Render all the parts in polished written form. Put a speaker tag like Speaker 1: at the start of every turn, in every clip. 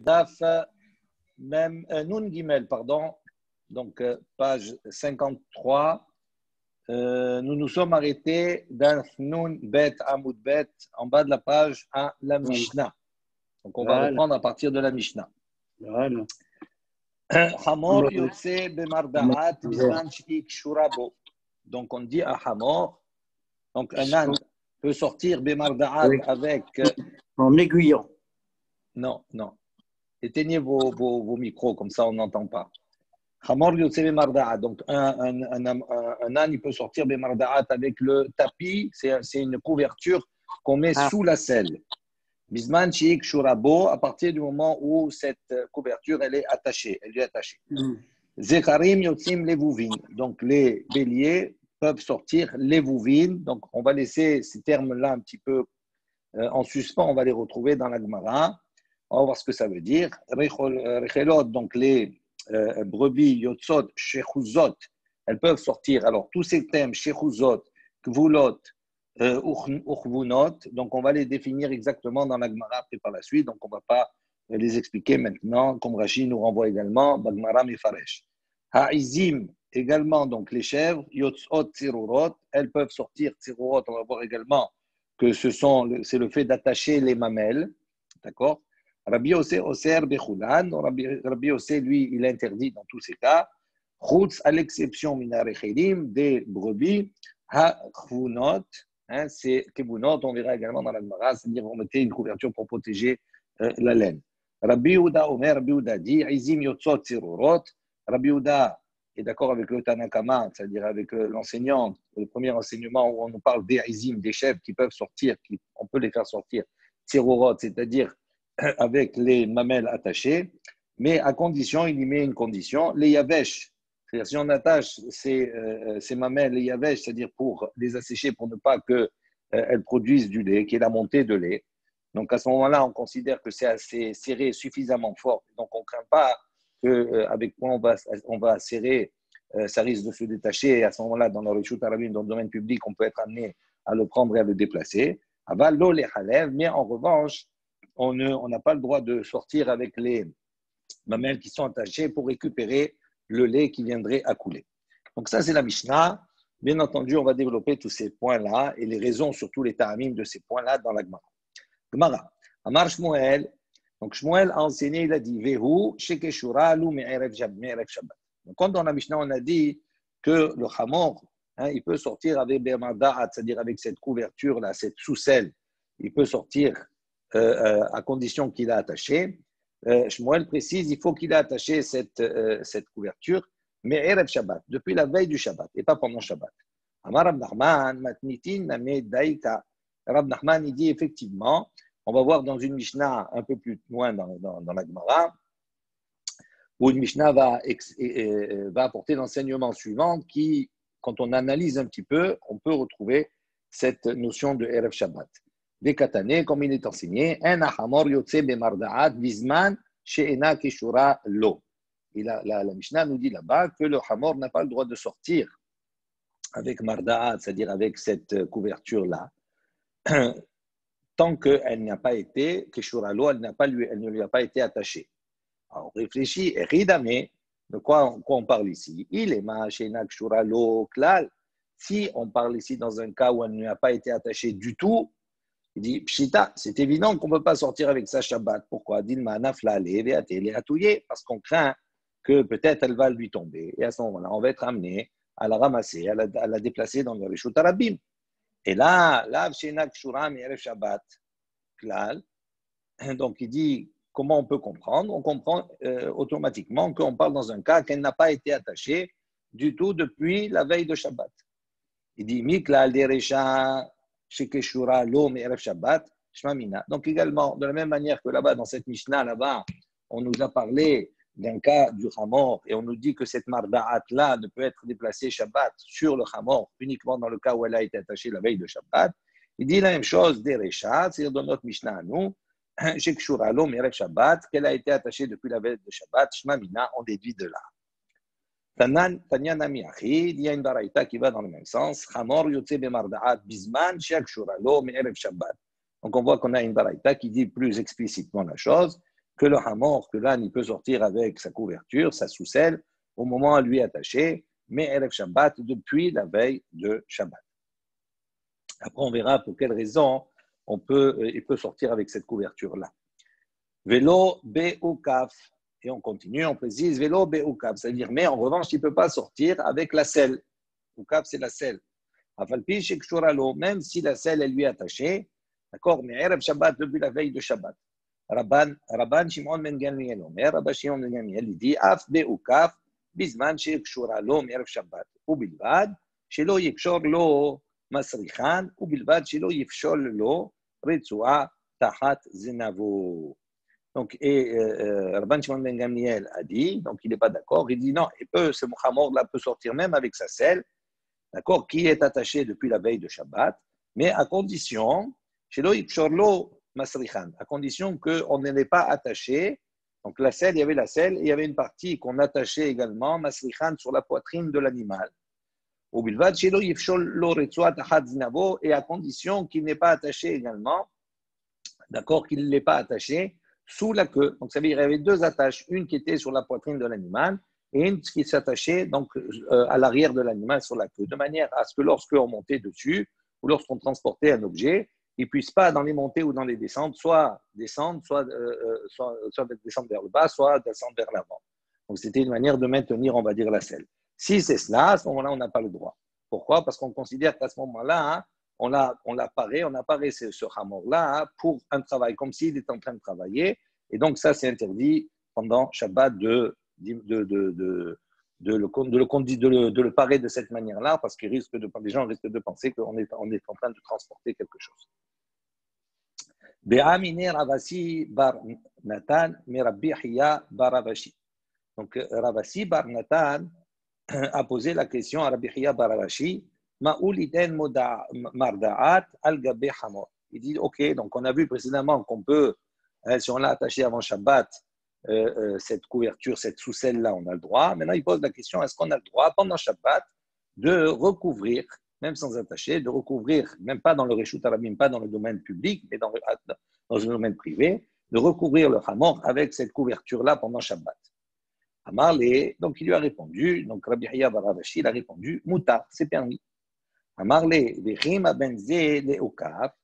Speaker 1: Daf, même Nun Gimel, pardon. Donc, page 53. Nous nous sommes arrêtés d'un Nun Bet Amoud Bet en bas de la page à la Mishnah. Donc, on va reprendre à partir de la Mishnah.
Speaker 2: Voilà.
Speaker 1: Hamor Yotse Bemarda'at Bizman Shik Shurabo. Donc, on dit à Hamor, donc un âne peut sortir Bemarda'at avec.
Speaker 2: En aiguillant.
Speaker 1: Non. Éteignez vos micros, comme ça on n'entend pas. Hamor Yotse Bemarda'at. Donc, un âne, il peut sortir Bemarda'at avec le tapis. C'est une couverture qu'on met sous la selle. Bisman Shik Shurabo, à partir du moment où cette couverture elle est attachée, elle est attachée. Zekarim Yotzim Levuvin, donc les béliers peuvent sortir Levuvin. Donc on va laisser ces termes-là un petit peu en suspens, on va les retrouver dans la Gemara. On va voir ce que ça veut dire. Rechelot, donc les brebis Yotzot Shechuzot, elles peuvent sortir. Alors tous ces thèmes, Shechuzot, Kvulot, Uchvunot, donc on va les définir exactement dans la Gemara après par la suite, donc on ne va pas les expliquer maintenant, comme Rashi nous renvoie également, Bagmara Mefaresh. Ha'izim, également, donc les chèvres, Yotzot Tzirurot, elles peuvent sortir, Tzirurot, on va voir également que c'est le fait d'attacher les mamelles, d'accord. Rabbi Yossé Oser Bechulan, Rabbi Yossé, lui, il interdit dans tous ces cas, Chutz, à l'exception Minarechelim, des brebis, Ha'chvunot, c'est Kebunot, on verra également dans la Gemara, c'est-à-dire on mettait une couverture pour protéger la laine. Rabbi Yehuda Omer, Rabbi Yehuda dit, Izim Yotzot Tzirurot, Rabbi Yehuda est d'accord avec le Tanakama, c'est-à-dire avec l'enseignant, le premier enseignement où on nous parle des Izim, des chèvres qui peuvent sortir, on peut les faire sortir Tzirurot, c'est-à-dire avec les mamelles attachées, mais à condition, il y met une condition, les Yavesh. C'est-à-dire, si on attache ces mamelles, les yavesh, c'est-à-dire pour les assécher, pour ne pas qu'elles produisent du lait, qu'il y ait la montée de lait. Donc, à ce moment-là, on considère que c'est assez serré, suffisamment fort. Donc, on ne craint pas qu'avec quoi on va serrer, ça risque de se détacher. Et à ce moment-là, dans le Rishut Arabim, dans le domaine public, on peut être amené à le prendre et à le déplacer. Mais en revanche, on n'a pas le droit de sortir avec les mamelles qui sont attachées pour récupérer le lait qui viendrait à couler. Donc ça, c'est la Mishnah. Bien entendu, on va développer tous ces points-là et les raisons, surtout les ta'amim de ces points-là dans la Gemara. Gemara. Amar Shmuel. Donc Shmuel a enseigné, il a dit Vehu shekeshura lu me'erev Shabbat. Donc quand dans la Mishnah, on a dit que le hamor, il peut sortir avec bermada'at, c'est-à-dire avec cette couverture-là, cette sous-selle, il peut sortir à condition qu'il a attaché. Shmuel précise, il faut qu'il ait attaché cette couverture, mais Erev Shabbat, depuis la veille du Shabbat, et pas pendant Shabbat. Amar Rab Nachman, Matnitin Name Daika. Rab Nachman, il dit effectivement, on va voir dans une Mishnah un peu plus loin dans la Gemara, où une Mishnah va apporter l'enseignement suivant qui, quand on analyse un petit peu, on peut retrouver cette notion de Erev Shabbat. Des katané, comme il est enseigné, un ahamor yotse bemarda'at bizman she'ena keshura lo. Et la Mishnah nous dit là-bas que le hamor n'a pas le droit de sortir avec marda'at, c'est-à-dire avec cette couverture-là, tant qu'elle n'a pas été keshura lo, elle ne lui a pas été attachée. Alors on réfléchit, ridame, de quoi on parle ici? Il est ma she'ena keshura lo klal. Si on parle ici dans un cas où elle ne lui a pas été attachée du tout, il dit, Pshita, c'est évident qu'on ne peut pas sortir avec sa Shabbat. Pourquoi? Parce qu'on craint que peut-être elle va lui tomber. Et à ce moment-là, on va être amené à la ramasser, à la déplacer dans le Rishut Arabim. Et là, Shabbat, donc il dit, comment on peut comprendre? On comprend automatiquement qu'on parle dans un cas qu'elle n'a pas été attachée du tout depuis la veille de Shabbat. Il dit, Miklal Derecha. Donc également, de la même manière que là-bas, dans cette Mishnah, là-bas, on nous a parlé d'un cas du Hamor et on nous dit que cette marda'at-là ne peut être déplacée Shabbat sur le Hamor uniquement dans le cas où elle a été attachée la veille de Shabbat. Il dit la même chose des Recha, c'est-à-dire dans notre Mishnah à nous, qu'elle a été attachée depuis la veille de Shabbat, Shmamina, on déduit de là. Tanya Nami Achid, il y a une baraïta qui va dans le même sens. Hamor yotze bemarda'at bizman she'akshura lo me'erev Shabbat. Donc on voit qu'on a une baraïta qui dit plus explicitement la chose, que le hamor, que l'âne, il peut sortir avec sa couverture, sa sous-selle, au moment à lui attaché, mais Erev Shabbat depuis la veille de Shabbat. Après, on verra pour quelle raison il peut sortir avec cette couverture-là. Vélo Be'ukaf. Et on continue, on précise vélo Be'ukaf. C'est-à-dire, mais en revanche, il ne peut pas sortir avec la selle. Ukaf, c'est la selle. Même si la selle est lui attachée, d'accord, mais Erev Shabbat depuis la veille de Shabbat. Rabban Shimon ben Gamliel Omer, Rabban Shimon ben Gamliel, il dit Af Be'ukaf, Bizman Shekshura Lo Erev Shabbat. Ubilvad, Shelo Yekshor Lo Masrichan, Ubilvad, Shelo Yefshol Lo Retsua Tahat Zenavo. Donc, Rabban Shimon ben Gamliel a dit, donc il n'est pas d'accord, il dit non, ce Mohammed-là peut sortir même avec sa selle, d'accord, qui est attaché depuis la veille de Shabbat, mais à condition, Shelo Yekshorlo Masrichan, à condition qu'on ne l'ait pas attaché. Donc la selle, il y avait la selle, et il y avait une partie qu'on attachait également, Masrichan, sur la poitrine de l'animal. Au Bilvad, Shelo Yekshorlo Retsua Tahat Zinavo, et à condition qu'il n'est pas attaché également, d'accord, qu'il ne l'ait pas attaché sous la queue. Donc, ça veut dire qu'il y avait deux attaches, une qui était sur la poitrine de l'animal et une qui s'attachait donc à l'arrière de l'animal sur la queue, de manière à ce que lorsqu'on montait dessus ou lorsqu'on transportait un objet, il ne puisse pas dans les montées ou dans les descentes soit descendre, soit descendre vers le bas, soit descendre vers l'avant. Donc, c'était une manière de maintenir, on va dire, la selle. Si c'est cela, à ce moment-là, on n'a pas le droit. Pourquoi? Parce qu'on considère qu'à ce moment-là, on l'a paré ce hamor-là pour un travail, comme s'il était en train de travailler. Et donc, ça, c'est interdit pendant Shabbat de le parer de cette manière-là, parce que les gens risquent de penser qu'on est en train de transporter quelque chose. Be'amine Ravasi bar Natan, Merabbi Hiya bar Ravashi. Donc, Ravasi bar Natan a posé la question à Rabbi Hiya bar Ravashi. Il dit, ok, donc on a vu précédemment qu'on peut, si on l'a attaché avant Shabbat, cette couverture, cette sous-selle-là, on a le droit. Maintenant, il pose la question, est-ce qu'on a le droit, pendant Shabbat, de recouvrir, même sans attacher, de recouvrir, même pas dans le Reshut Harabim, pas dans le domaine public, mais dans le domaine privé, de recouvrir le hamor avec cette couverture-là pendant Shabbat. Amarle, donc il lui a répondu, donc Rabbi Hiya bar Ravashi, il a répondu, Moutar, c'est permis. Amarle, Vechima benze le Ukaf.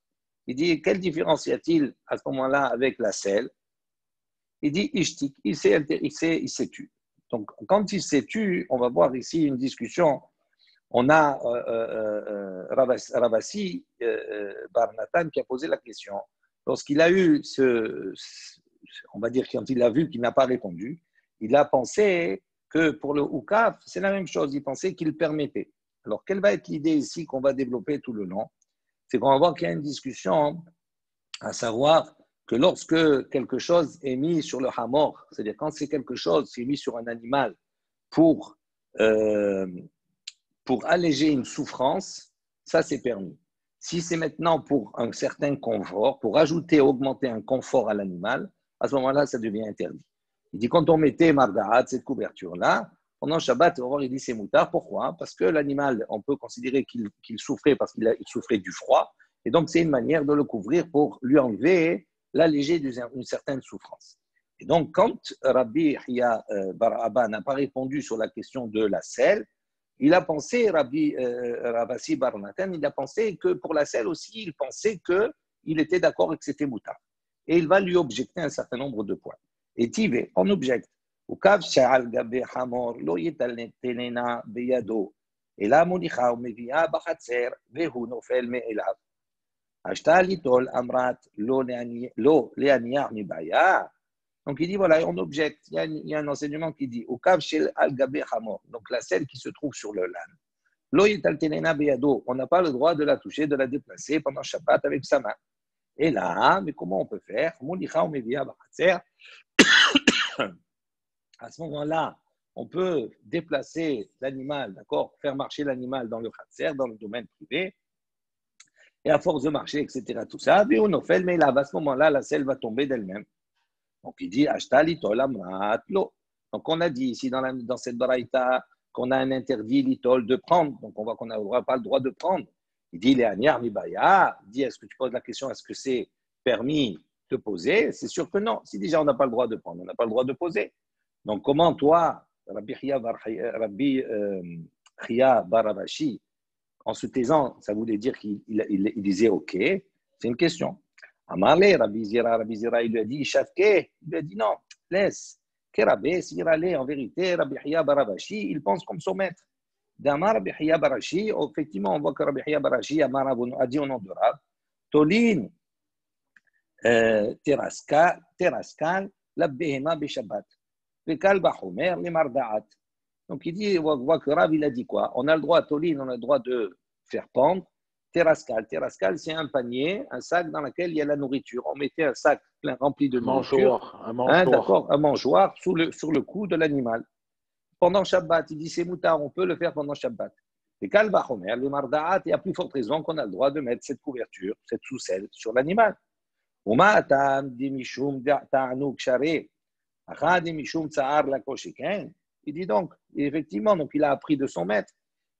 Speaker 1: Il dit, quelle différence y a-t-il à ce moment-là avec la selle? Il dit, Ishtik, il s'est tu. Donc, quand il s'est tu, on va voir ici une discussion. On a Ravasi bar Natan qui a posé la question. Lorsqu'il a eu on va dire, quand il a vu qu'il n'a pas répondu, il a pensé que pour le Ukaf, c'est la même chose. Il pensait qu'il permettait. Alors, quelle va être l'idée ici qu'on va développer tout le long? C'est qu'on va voir qu'il y a une discussion, à savoir que lorsque quelque chose est mis sur le hamor, c'est-à-dire quand c'est quelque chose qui est mis sur un animal pour alléger une souffrance, ça c'est permis. Si c'est maintenant pour un certain confort, pour ajouter, augmenter un confort à l'animal, à ce moment-là, ça devient interdit. Il dit quand on mettait Marda'at, cette couverture-là, pendant Shabbat, il dit c'est moutard. Pourquoi? Parce que l'animal, on peut considérer qu'il souffrait parce qu'il souffrait du froid. Et donc, c'est une manière de le couvrir pour lui enlever, l'alléger d'une certaine souffrance. Et donc, quand Rabbi Hiya bar Abba n'a pas répondu sur la question de la selle, il a pensé, Ravasi bar Natan, il a pensé que pour la selle aussi, il pensait qu'il était d'accord et que c'était moutard. Et il va lui objecter un certain nombre de points. Et Tivé, on objecte. Ukav sha'al gabe hamor lo yitaltelena beyado. Ela monicha umevia bachatzer vehu nofel me'elav. Ashta litol amrat lo leaniar mibaya. Donc il dit voilà, on objecte. Il y a un enseignement qui dit Ukav sha'al gabe hamor. Donc la selle qui se trouve sur le lan. Lo yitaltelena beyado. On n'a pas le droit de la toucher, de la déplacer pendant Shabbat avec sa main. Et là, mais comment on peut faire? Monicha umevia bachatzer. À ce moment-là, on peut déplacer l'animal, d'accord, faire marcher l'animal dans le khatser, dans le domaine privé, et à force de marcher, etc., tout ça, mais là, à ce moment-là, la selle va tomber d'elle-même. Donc, il dit, Ashta litol amrat lo. Donc, on a dit ici dans cette baraïta qu'on a un interdit litol de prendre. Donc, on voit qu'on n'aura pas le droit de prendre. Il dit, Léaniar mibaya. Il dit, est-ce que tu poses la question, est-ce que c'est permis de poser, c'est sûr que non. Si déjà on n'a pas le droit de prendre, on n'a pas le droit de poser. Donc comment toi, Rabbi Chia Baravashi, en se taisant, ça voulait dire qu'il disait OK, c'est une question. Amarle, Rabbi Zira, il lui a dit, Shafke, il lui a dit non, laisse. Kerabé, s'il allait, en vérité, Rabbi Chia Baravashi, il pense comme son maître. D'Amar Rabbi Chia Barashi, effectivement, on voit que Rabbi Chia Barashi a dit au nom de Rav, Tolin, Teraskan, la Behema Beshabbat. Bekal Bahomer, les Mardaat. Donc il dit, on voit que Rav, il a dit quoi? On a le droit, Tolin, on a le droit de faire pendre. Terascal, c'est un panier, un sac dans lequel il y a la nourriture. On mettait un sac plein rempli de nourriture.
Speaker 3: Un mangeoire.
Speaker 1: D'accord, un mangeoire sur le cou de l'animal. Pendant Shabbat, il dit c'est moutard, on peut le faire pendant Shabbat. Et Kalbachomer, les Mardaat, il y a plus forte raison qu'on a le droit de mettre cette couverture, cette sous-selle sur l'animal. Il dit donc, effectivement, donc il a appris de son maître.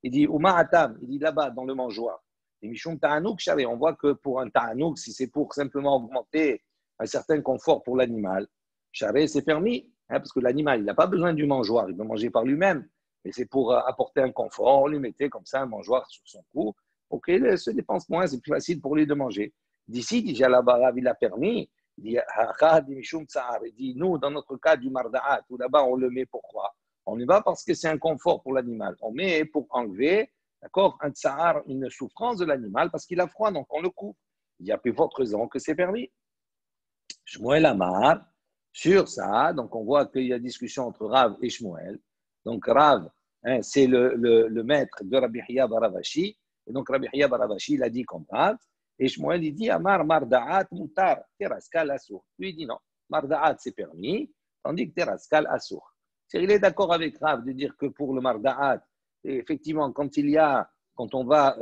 Speaker 1: Il dit, il dit là-bas dans le mangeoire. On voit que pour un ta'anouk, si c'est pour simplement augmenter un certain confort pour l'animal, charé, c'est permis, parce que l'animal, il n'a pas besoin du mangeoir, il peut manger par lui-même. Et c'est pour apporter un confort, on lui mettait comme ça un mangeoir sur son cou, pour qu'il se dépense moins, c'est plus facile pour lui de manger. D'ici, déjà là-bas, il a permis, il dit, nous, dans notre cas du marda'at, tout là-bas, on le met pourquoi? On y va parce que c'est un confort pour l'animal. On met pour enlever, d'accord, un tsahar, une souffrance de l'animal parce qu'il a froid, donc on le couvre. Il y a plus forte raison que c'est permis. Shmuel Amar, sur ça, donc on voit qu'il y a discussion entre Rav et Shmuel. Donc Rav, c'est le maître de Rabbi Chia Baravashi. Et donc Rabbi Chia Baravashi, il a dit comme Rav. Et Shmuel, il dit Amar Marda'at Mutar, Teraskal Asur. Lui, il dit non, Marda'at c'est permis, tandis que Teraskal Asur. Il est d'accord avec Rav de dire que pour le Marda'at, effectivement, quand on va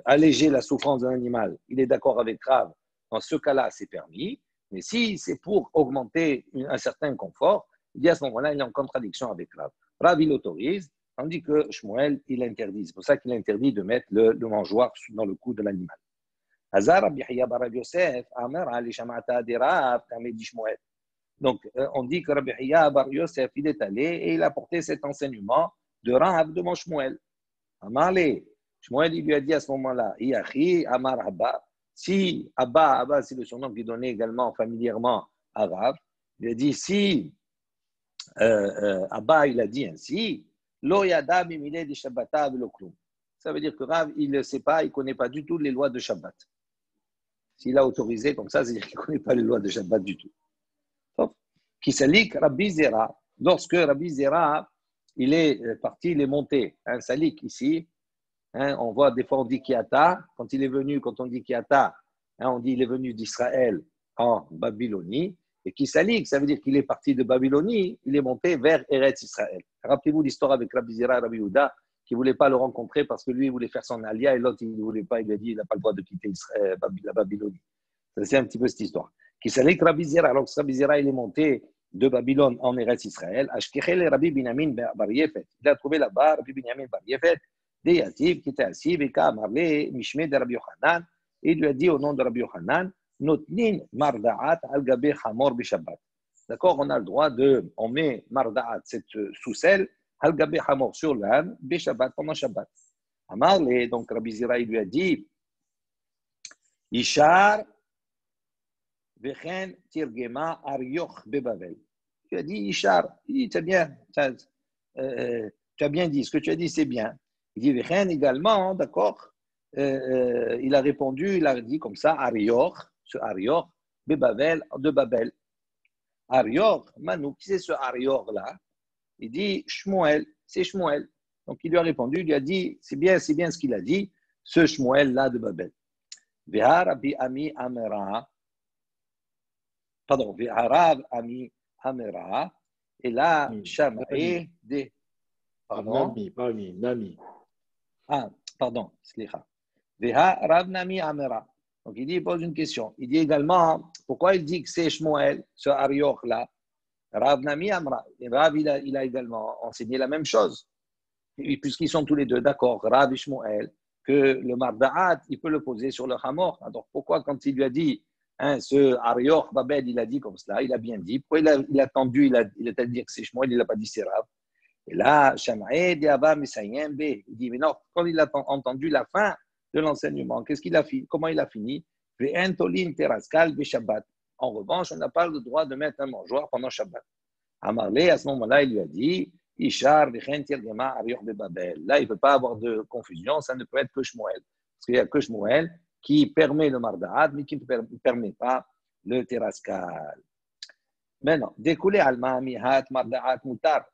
Speaker 1: alléger la souffrance d'un animal, il est d'accord avec Rav. Dans ce cas-là, c'est permis. Mais si c'est pour augmenter un certain confort, il dit à ce moment-là, il est en contradiction avec Rav. Rav, il autorise, tandis que Shmuel, il interdit. C'est pour ça qu'il interdit de mettre le mangeoire dans le cou de l'animal. Hazar Rabbi Chia bar Rav Yosef, Amar Ali Shamata de Rav, Kameh dit Shmuel. Donc, on dit que Rabbi Chia bar Yosef, il est allé et il a porté cet enseignement de Rav de mon Shmuel. Amarle, Shmuel, il lui a dit à ce moment-là, Iachi, Amar Abba. Si Abba, c'est le surnom qu'il donnait également familièrement à Rav, il a dit si Abba, il a dit ainsi, Lo yada mimile de Shabbata velo klum. Ça veut dire que Rav, il ne sait pas, il ne connaît pas du tout les lois de Shabbat. S'il a autorisé comme ça, c'est-à-dire qu'il ne connaît pas les lois de Shabbat du tout. Kisalik Rabbi Zera, lorsque Rabbi Zera, il est parti, il est monté, un salik ici, on voit des fois on dit Kiata, quand on dit Kiata, on dit il est venu d'Israël en Babylonie, et Kisalik, ça veut dire qu'il est parti de Babylonie, il est monté vers Eretz Israël. Rappelez-vous l'histoire avec Rabbi Zera et Rabbi Yehuda, qui ne voulait pas le rencontrer parce que lui, il voulait faire son alia, et l'autre, il ne voulait pas, il lui a dit, il n'a pas le droit de quitter Israël, la Babylonie. C'est un petit peu cette histoire. Kisalik Rabbi Zera, alors que Rabbi Zera, il est monté de Babylone en Eretz Israël, Ashkechel Rabbi Binyamin bar Yefet. Il a trouvé là-bas Rabbi Binyamin bar Yefet, des Yativ, qui était assis, Veka Amarle, Mishme de Rabbi Yochanan, et il lui a dit au nom de Rabbi Yochanan, Notnin Marda'at al-Gabe Hamor Bishabbat. D'accord, on a le droit on met Marda'at, cette sous-selle, al-Gabe Hamor sur l'âne, Bishabbat, pendant Shabbat. Amarle, donc Rabbi Zira, il lui a dit, Ishar, Vechen Tirgema Arioch Bebavel. Tu as dit Ishar, il dit, c'est bien, tu as bien dit, ce que tu as dit, c'est bien. Il dit Vechen également, d'accord, il a répondu, il a dit comme ça, Arioch, ce Arioch, Bebavel, de Babel. Arioch, Manu, qui c'est ce Arioch-là? Il dit Shmuel, c'est Shmuel. Donc il lui a répondu, il lui a dit, c'est bien ce qu'il a dit, ce Shmuel-là de Babel. Veha Rabbi Ami Amera, pardon, Rav Ami Amera, et là, Shamae de.
Speaker 3: Pardon? Nami.
Speaker 1: Ah, pardon, Slicha. Veha Rav Nami Amera. Donc il dit, il pose une question. Il dit également, pourquoi il dit que c'est Shmuel, ce Arioch-là? Rav Nami Amra. Et Rav, il a également enseigné la même chose. Et puisqu'ils sont tous les deux d'accord, Rav et Shmuel, que le Marda'at, il peut le poser sur le Hamor. Alors pourquoi, quand il lui a dit, Hein, ce Arioch Babel, il a dit comme cela, il a bien dit. Pourquoi il a tendu, il a dit que c'est Shmuel, il n'a pas dit c'est Rav. Et là, Shamaï dit Abba Misayem B. Il dit, mais non, quand il a entendu la fin de l'enseignement, qu'est-ce qu'il a fini? Comment il a fini? En revanche, on n'a pas le droit de mettre un mangeoire pendant Shabbat. Amarlé, à ce moment-là, il lui a dit, Ishar, là, il ne peut pas avoir de confusion, ça ne peut être que Shmuel. Parce qu'il n'y a que Shmuel qui permet le Marda'at, mais qui ne permet pas le Teraskal. Maintenant, découlé Alma, Mihat, Marda'at, Mutar.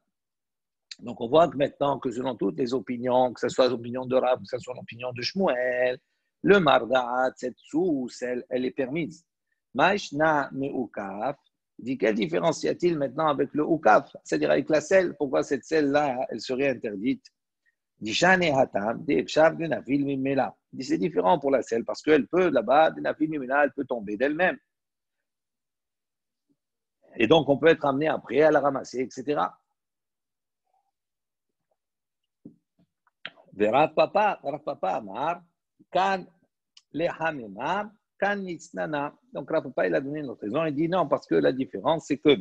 Speaker 1: Donc, on voit que maintenant, que selon toutes les opinions, que ce soit l'opinion de Rav, que ce soit l'opinion de Shmuel, le Marda'at, cette sauce, elle est permise. Maishna me'ukaf, il dit quelle différence y a-t-il maintenant avec le ukaf, c'est-à-dire avec la selle? Pourquoi cette selle-là, elle serait interdite? Il dit c'est différent pour la selle parce qu'elle peut là-bas, elle peut tomber d'elle-même. Et donc, on peut être amené après à la ramasser, etc. Rav Papa Amar, Kan lehamema, Kan nitsnana. Donc, Rav Papa, il a donné une autre raison. Il dit non, parce que la différence, c'est que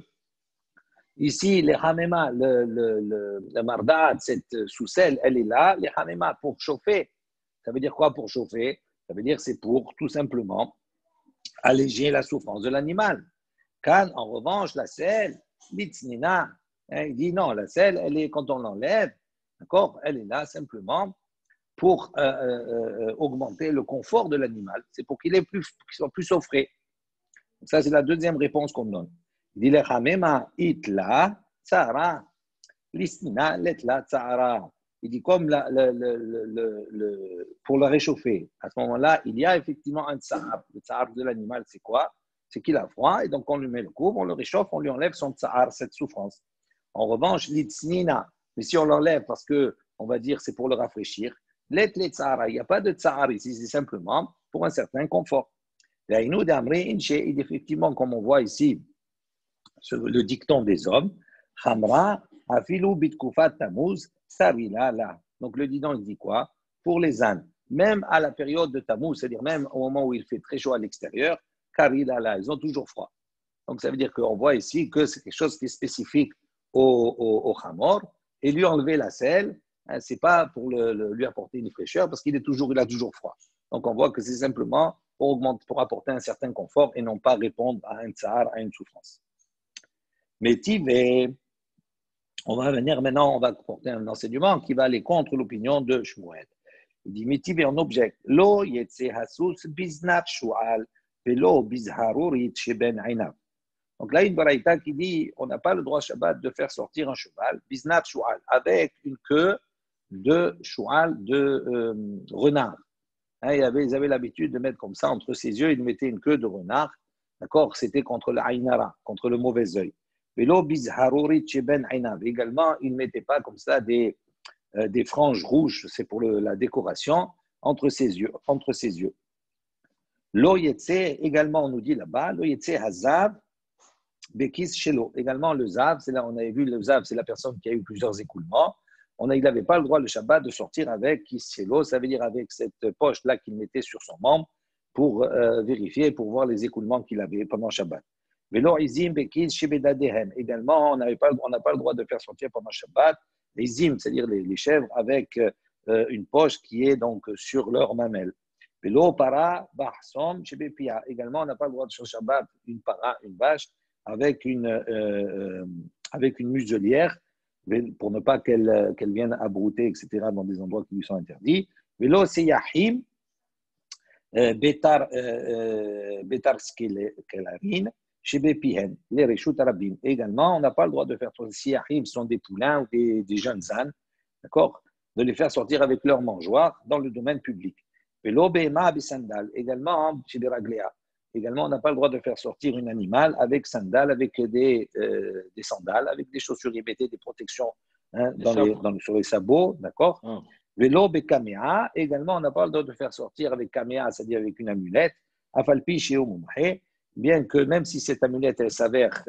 Speaker 1: ici, les hamema, le marda, cette sous-selle, elle est là. Les hamema, pour chauffer. Ça veut dire quoi pour chauffer? Ça veut dire c'est pour, tout simplement, alléger la souffrance de l'animal. Kan, en revanche, la selle, litznina, il dit non, la selle, elle est, quand on l'enlève, d'accord, elle est là simplement pour augmenter le confort de l'animal. C'est pour qu'il soit plus sauvré. Ça, c'est la deuxième réponse qu'on donne. Il dit, Lechamema itla tsara, lisnina letla tsara. Il dit, comme pour le réchauffer, à ce moment-là, il y a effectivement un tsar. Le tsar de l'animal, c'est quoi? C'est qu'il a froid, et donc on lui met le couvre, on le réchauffe, on lui enlève son tsar, cette souffrance. En revanche, l'itsnina, mais si on l'enlève parce que, on va dire, c'est pour le rafraîchir, let le tsara, il n'y a pas de tsar ici, c'est simplement pour un certain confort. Effectivement, comme on voit ici, le dicton des hommes, Hamra, Afilu Bitkufat Tamuz, Sarila la. Donc le dicton, il dit quoi? Pour les ânes, même à la période de Tammuz, c'est-à-dire même au moment où il fait très chaud à l'extérieur, Karila la, ils ont toujours froid. Donc ça veut dire qu'on voit ici que c'est quelque chose qui est spécifique au Hamor, et lui enlever la selle, hein, c'est pas pour lui apporter une fraîcheur, parce il a toujours froid. Donc on voit que c'est simplement pour apporter un certain confort et non pas répondre à un tsar, à une souffrance. Mais Tivé, on va venir maintenant, on va porter un enseignement qui va aller contre l'opinion de Shmuel. Il dit, mais Tivé, on objecte, Lo yetse hasus biznat shual, velo bizharurit sheben ainav. Donc là, une baraïta qui dit, on n'a pas le droit Shabbat de faire sortir un cheval, biznat shual, avec une queue de shual, de renard. Hein, ils avaient l'habitude de mettre comme ça entre ses yeux, ils mettaient une queue de renard. D'accord? C'était contre l'aïnara, contre le mauvais œil. Également, ils ne mettaient pas comme ça des franges rouges, c'est pour la décoration, entre ses yeux. Lo yetse, également, on nous dit là-bas, lo yetse hazav, bekis shelo. Également, le zav, c'est là, on avait vu le zav, c'est la personne qui a eu plusieurs écoulements. Il n'avait pas le droit le Shabbat de sortir avec Kishelo, ça veut dire avec cette poche-là qu'il mettait sur son membre pour vérifier, pour voir les écoulements qu'il avait pendant Shabbat. Également, on n'a pas le droit de faire sortir pendant Shabbat les zim, c'est-à-dire les chèvres, avec une poche qui est donc sur leur mamelle. Également, on n'a pas le droit de sur Shabbat une vache avec une muselière, pour ne pas qu'elle vienne abrouter, etc., dans des endroits qui lui sont interdits. Vélo seyahim, betar skelarin, shebepihen, les reshut arabim. Également, on n'a pas le droit de faire sortir, seyahim, ce sont des poulains ou des jeunes ânes, d'accord, de les faire sortir avec leur mangeoire dans le domaine public. Vélo behema bisandal, également, chez les ragléas. Également, on n'a pas le droit de faire sortir un animal avec sandales, avec des sandales, avec des chaussures, ils mettaient des protections sur les sabots, d'accord? Vélo bekamea, également, on n'a pas le droit de faire sortir avec kamea, c'est-à-dire avec une amulette, afalpi chez omumhe, bien que même si cette amulette elle s'avère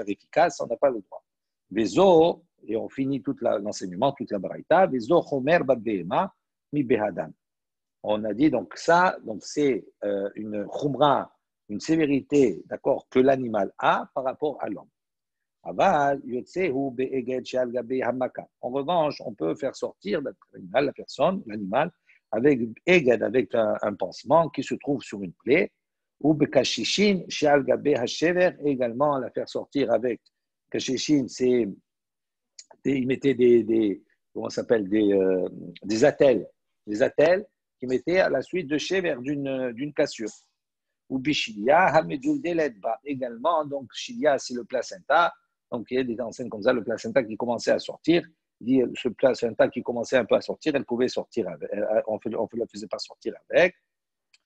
Speaker 1: efficace, on n'a pas le droit. Vézo, et on finit tout l'enseignement, toute la baraïta, vézo chomer badbeema mi behadan. On a dit donc ça, donc c'est une khumra une sévérité, d'accord, que l'animal a par rapport à l'homme. Aval, yotsehu be'eged she'al gabe hamaka. En revanche, on peut faire sortir l'animal, la personne, l'animal, avec eged, avec un pansement qui se trouve sur une plaie, ou bekashishin she'al gabe hashever, également la faire sortir avec kashishin, c'est ils mettaient comment ça s'appelle, des attelles qui mettaient à la suite de shever d'une cassure. Ou bichilia hamedul deledba, également, donc chilia c'est le placenta. Donc, il y a des enseignes comme ça, le placenta qui commençait à sortir. Il dit, ce placenta qui commençait un peu à sortir, elle pouvait sortir avec. On ne la faisait pas sortir avec.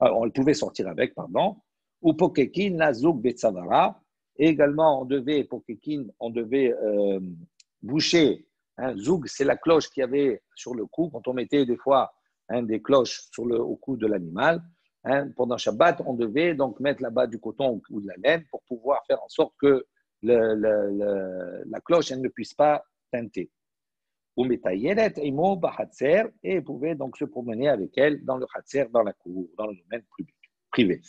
Speaker 1: On pouvait sortir avec, pardon. Ou pokekin, nazouk betsavara. Et également, on devait boucher. Zoug, c'est la cloche qu'il y avait sur le cou. Quand on mettait des fois des cloches au cou de l'animal, pendant Shabbat, on devait donc mettre là-bas du coton ou de la laine pour pouvoir faire en sorte que la cloche elle ne puisse pas teinter. Et pouvait donc se promener avec elle dans le Hatzer, dans la cour, dans le domaine public, privé.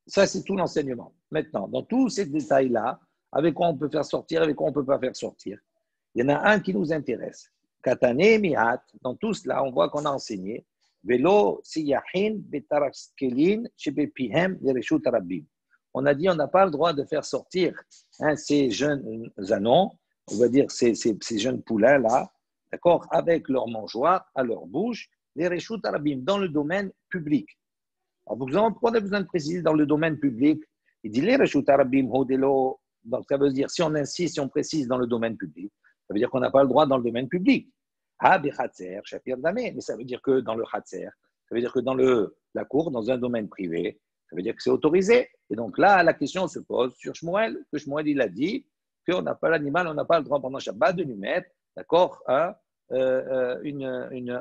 Speaker 1: Ça, c'est tout l'enseignement. Maintenant, dans tous ces détails-là, avec quoi on peut faire sortir, avec quoi on ne peut pas faire sortir, il y en a un qui nous intéresse. Katane mihat, dans tout cela, on voit qu'on a enseigné Velo siyahin betaraskelin shebepihem lereshut rabim. On a dit on n'a pas le droit de faire sortir ces jeunes anons, on va dire ces jeunes poulains-là, d'accord, avec leur mangeoire à leur bouche, lereshut rabim, dans le domaine public. Alors, pourquoi on a besoin de préciser dans le domaine public? Il dit lereshut rabim hodelo. Donc, ça veut dire, si on insiste, si on précise dans le domaine public, ça veut dire qu'on n'a pas le droit dans le domaine public. Ah, bechatzer, shapir damé. Mais ça veut dire que dans le chatzer, ça veut dire que dans la cour, dans un domaine privé, ça veut dire que c'est autorisé. Et donc là, la question se pose sur Shmuel, que Shmuel, il a dit qu'on n'a pas l'animal, on n'a pas le droit pendant Shabbat de lui mettre, d'accord, un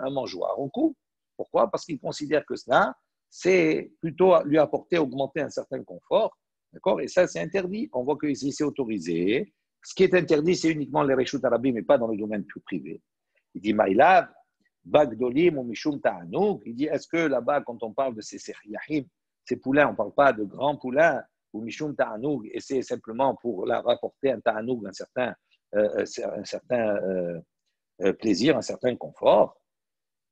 Speaker 1: mangeoire au cou. Pourquoi? Parce qu'il considère que cela, c'est plutôt lui apporter, augmenter un certain confort. D'accord? Et ça, c'est interdit. On voit que ici, c'est autorisé. Ce qui est interdit, c'est uniquement les reshut arabim, mais pas dans le domaine plus privé. Il dit, Maïlav, Bagdolim ou Mishum Ta'anouk. Il dit, est-ce que là-bas, quand on parle de ces yahim, ces poulains, on ne parle pas de grands poulains ou Mishum Ta'anouk, et c'est simplement pour leur rapporter un Ta'anouk, un certain plaisir, un certain confort.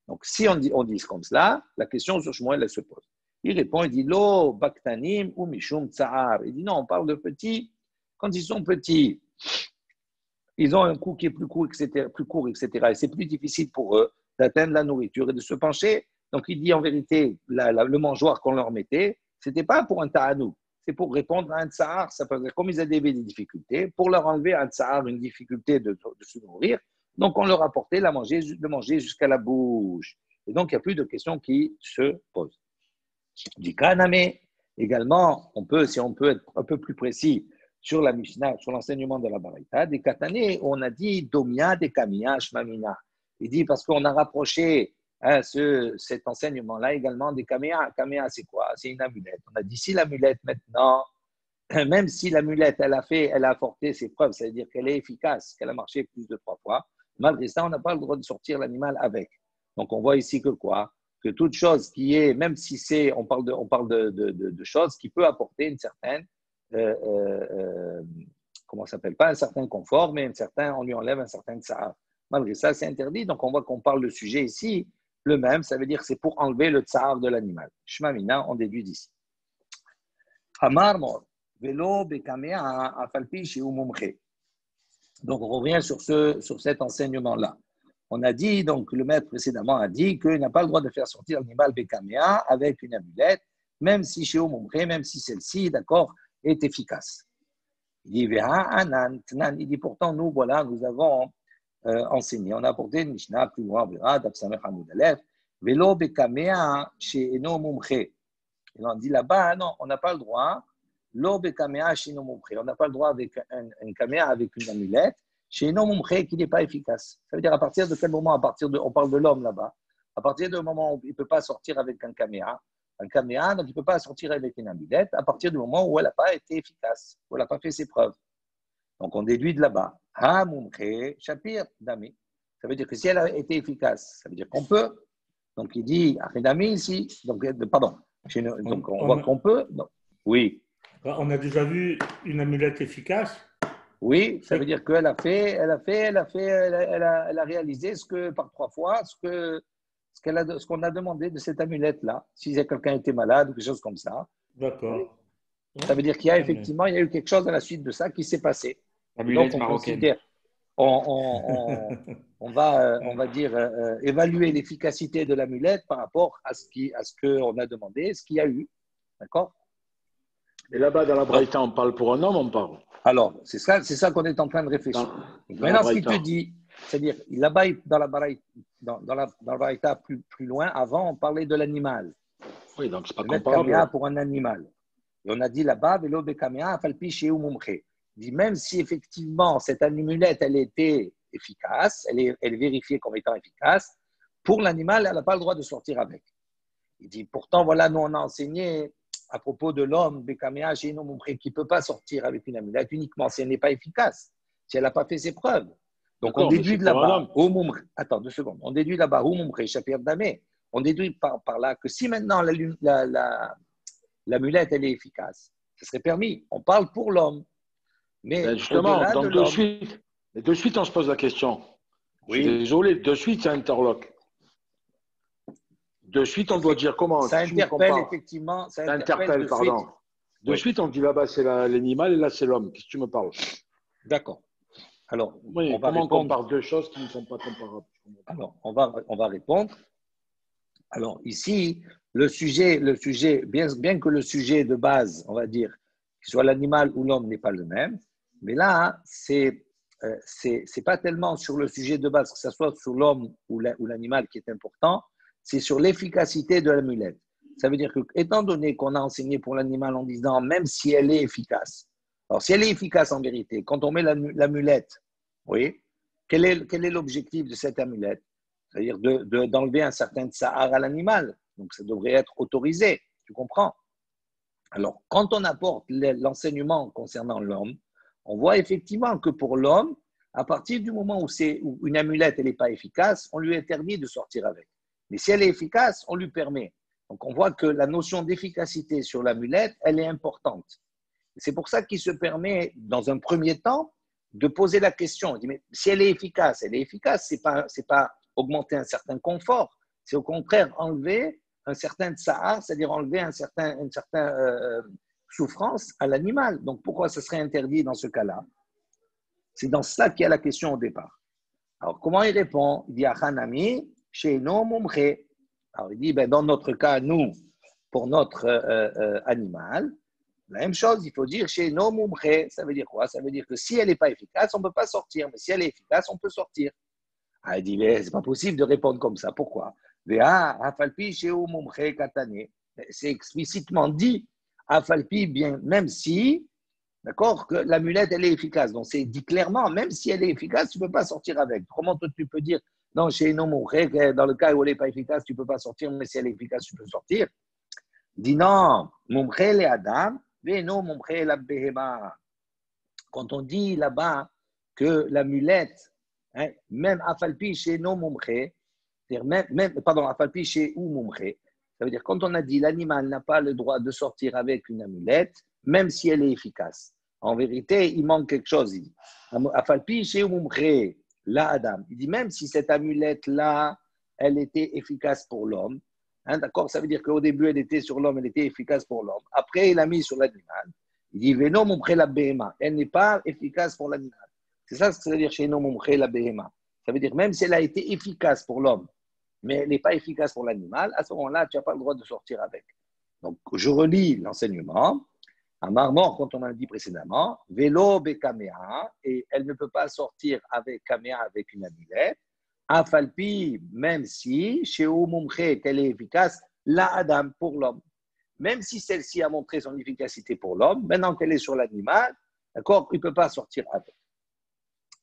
Speaker 1: Donc, si on dit comme cela, la question sur Shmuel, elle se pose. Il répond, il dit, Lo, Baktanim ou Mishum Tsa'ar. Il dit, non, on parle de petits. Quand ils sont petits, ils ont un cou qui est plus court, etc. Et c'est plus difficile pour eux d'atteindre la nourriture et de se pencher. Donc, il dit, en vérité, le mangeoir qu'on leur mettait, ce n'était pas pour un ta'anou. C'est pour répondre à un tsa'ar. Ça peut dire, comme ils avaient des difficultés, pour leur enlever un tsa'ar, une difficulté de se nourrir, donc on leur apportait de manger jusqu'à la bouche. Et donc, il n'y a plus de questions qui se posent. Du Kaname, également, si on peut être un peu plus précis sur la Mishnah, sur l'enseignement de la Baraita, des Katane, on a dit Domia, des Kamiya, Shmamina. Il dit parce qu'on a rapproché cet enseignement-là également des Kamiya. Kamiya, c'est quoi? C'est une amulette. On a dit si l'amulette maintenant, même si l'amulette, elle a apporté ses preuves, c'est-à-dire qu'elle est efficace, qu'elle a marché plus de 3 fois, malgré ça, on n'a pas le droit de sortir l'animal avec. Donc, on voit ici que quoi? Que toute chose qui est, même si on parle de choses qui peut apporter une certaine, comment ça s'appelle? Pas un certain confort, mais on lui enlève un certain tsar. Malgré ça, c'est interdit. Donc, on voit qu'on parle de sujet ici, le même, ça veut dire que c'est pour enlever le tsar de l'animal. Shmamina, on déduit d'ici. Amar mor, velo bekamea afalpi chez umumche. Donc, on revient sur cet enseignement-là. On a dit, donc le maître précédemment a dit qu'il n'a pas le droit de faire sortir l'animal Bekamea avec une amulette, même si chez Omomré, même si celle-ci, d'accord, est efficace. Il dit, pourtant, nous, voilà, nous avons enseigné, on a apporté une Mishnah plus loin, d'Absamech Hamoud Aleph, Velo Bekamea chez Eno Omomré. Et on dit là-bas, non, on n'a pas le droit, Lo Bekamea chez Eno Omomré. On n'a pas le droit avec un kamea avec une amulette. Chez un homme qui n'est pas efficace. Ça veut dire à partir de quel moment, on parle de l'homme là-bas, à partir du moment où il ne peut pas sortir avec un caméa, donc il ne peut pas sortir avec une amulette, à partir du moment où elle n'a pas été efficace, où elle n'a pas fait ses preuves. Donc on déduit de là-bas. Ha mumche shapir dami. Ça veut dire que si elle a été efficace, ça veut dire qu'on peut. Donc, il dit, Achinami ici, donc, pardon, donc on voit qu'on peut. Donc, oui.
Speaker 4: On a déjà vu une amulette efficace.
Speaker 1: Oui, ça veut dire qu'elle elle a réalisé par 3 fois ce qu'on a demandé de cette amulette-là. Si quelqu'un était malade ou quelque chose comme ça.
Speaker 4: D'accord.
Speaker 1: Ça veut dire qu'il y a effectivement, il y a eu quelque chose à la suite de ça qui s'est passé.
Speaker 3: Amulette
Speaker 1: Donc,
Speaker 3: marocaine.
Speaker 1: On va dire, évaluer l'efficacité de l'amulette par rapport à ce qu'on a demandé, ce qu'il y a eu. D'accord?
Speaker 3: Et là-bas, dans la Braïta, on parle pour un homme, on parle.
Speaker 1: Alors, c'est ça qu'on est en train de réfléchir. Maintenant, ce qu'il te dit, c'est-à-dire, là-bas, dans la Braïta, plus loin, avant, on parlait de l'animal.
Speaker 3: Oui, donc c'est pas
Speaker 1: mettre
Speaker 3: comparable.
Speaker 1: caméa pour un animal. Et on a dit là-bas, vélo be caméa, falpi chez Umumche. Dit même si effectivement cette amulette, elle était efficace, elle est vérifiée comme étant efficace, pour l'animal, elle n'a pas le droit de sortir avec. Il dit pourtant, voilà, nous on a enseigné à propos de l'homme, be caméa chez Umumche, qui ne peut pas sortir avec une amulette uniquement si elle n'est pas efficace, si elle n'a pas fait ses preuves. Donc on déduit de là-bas, attends 2 secondes, on déduit là-bas, Umumche, Shapir Damé, on déduit par là que si maintenant l'amulette, elle est efficace, ce serait permis. On parle pour l'homme. Mais
Speaker 3: justement, donc de suite, on se pose la question.
Speaker 1: Oui.
Speaker 3: Je suis désolé, de suite, ça interloque. De suite, on doit dire comment.
Speaker 1: Ça interpelle, effectivement.
Speaker 3: Ça interpelle, pardon. De suite, on dit là-bas, c'est l'animal et là, c'est l'homme. Qu'est-ce que tu me parles?
Speaker 1: D'accord. Alors,
Speaker 3: oui, comment on compare 2 choses qui ne sont pas comparables?
Speaker 1: Alors, on va répondre. Alors, ici, le sujet, bien que le sujet de base, on va dire, que ce soit l'animal ou l'homme n'est pas le même, mais là, c'est pas tellement sur le sujet de base, que ce soit sur l'homme ou l'animal qui est important, c'est sur l'efficacité de l'amulette. Ça veut dire que, étant donné qu'on a enseigné pour l'animal en disant, même si elle est efficace, alors si elle est efficace en vérité, quand on met l'amulette, oui, quel est l'objectif de cette amulette? C'est-à-dire d'enlever un certain tsahar à l'animal. Donc, ça devrait être autorisé. Tu comprends? Alors, quand on apporte l'enseignement concernant l'homme, on voit effectivement que pour l'homme, à partir du moment où une amulette n'est pas efficace, on lui interdit de sortir avec. Mais si elle est efficace, on lui permet. Donc, on voit que la notion d'efficacité sur l'amulette, elle est importante. C'est pour ça qu'il se permet, dans un premier temps, de poser la question. Il dit, mais si elle est efficace, c'est pas augmenter un certain confort, c'est au contraire enlever un certain tsahar, c'est-à-dire enlever une certaine souffrance à l'animal. Donc pourquoi ce serait interdit dans ce cas-là? C'est dans ça qu'il y a la question au départ. Alors comment il répond? Il dit Achanami, chez nos mumche. Alors il dit, dans notre cas, nous, pour notre animal, la même chose, il faut dire chez nos mumche. Ça veut dire quoi? Ça veut dire que si elle n'est pas efficace, on ne peut pas sortir, mais si elle est efficace, on peut sortir. Elle dit, mais c'est pas possible de répondre comme ça. Pourquoi? C'est explicitement dit, Afalpi, bien, même si, d'accord, que l'amulette, elle est efficace. Donc, c'est dit clairement, même si elle est efficace, tu ne peux pas sortir avec. Comment tu peux dire, non, chez nos dans le cas où elle n'est pas efficace, tu ne peux pas sortir, mais si elle est efficace, tu peux sortir. Dit non, mumche le adam, non mumche la behema. Quand on dit là-bas que l'amulette, hein, même afalpi chez nos mumche, afalpi chez ou mumche, ça veut dire quand on a dit l'animal n'a pas le droit de sortir avec une amulette, même si elle est efficace. En vérité, il manque quelque chose. Il dit afalpi chez ou mumche, la adam. Il dit même si cette amulette-là, elle était efficace pour l'homme, hein, d'accord, ça veut dire qu'au début, elle était sur l'homme, elle était efficace pour l'homme. Après, il l'a mis sur l'animal. Il dit Veno mumche la behema. Elle n'est pas efficace pour l'animal. C'est ça ce que ça veut dire chez nous mumche la behema. Ça veut dire même si elle a été efficace pour l'homme, mais elle n'est pas efficace pour l'animal, à ce moment-là, tu n'as pas le droit de sortir avec. Donc, je relis l'enseignement. À Marmor, quand on a dit précédemment, vélo be kamea, et elle ne peut pas sortir avec kamea, avec une amulette. Afalpi, même si, chez mumche, qu'elle est efficace, la adam pour l'homme. Même si celle-ci a montré son efficacité pour l'homme, maintenant qu'elle est sur l'animal, d'accord, il ne peut pas sortir avec.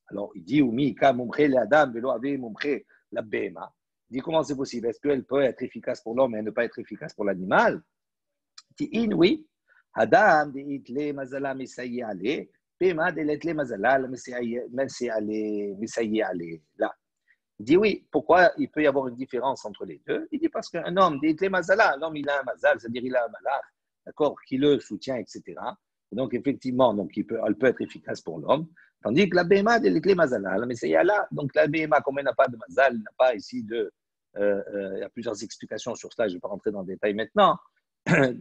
Speaker 1: Alors, il dit, Oumi, ka mumche l'adam, velo ave mumche la behema. Il dit, comment c'est possible? Est-ce qu'elle peut être efficace pour l'homme et ne pas être efficace pour l'animal? Il dit, oui. Adam, de itle mazala misayi ale, behema de letle mazala misayi ale, là. Il dit oui, pourquoi il peut y avoir une différence entre les deux? Il dit parce qu'un homme, des clés mazala, l'homme il a un mazal, c'est-à-dire il a un malach, d'accord, qui le soutient, etc. Et donc effectivement, donc elle peut être efficace pour l'homme, tandis que la BMA, des clés mazala, la Messiah là, donc la BMA, comme elle n'a pas de mazal, il n'a pas ici de, il y a plusieurs explications sur cela, je ne vais pas rentrer dans le détail maintenant,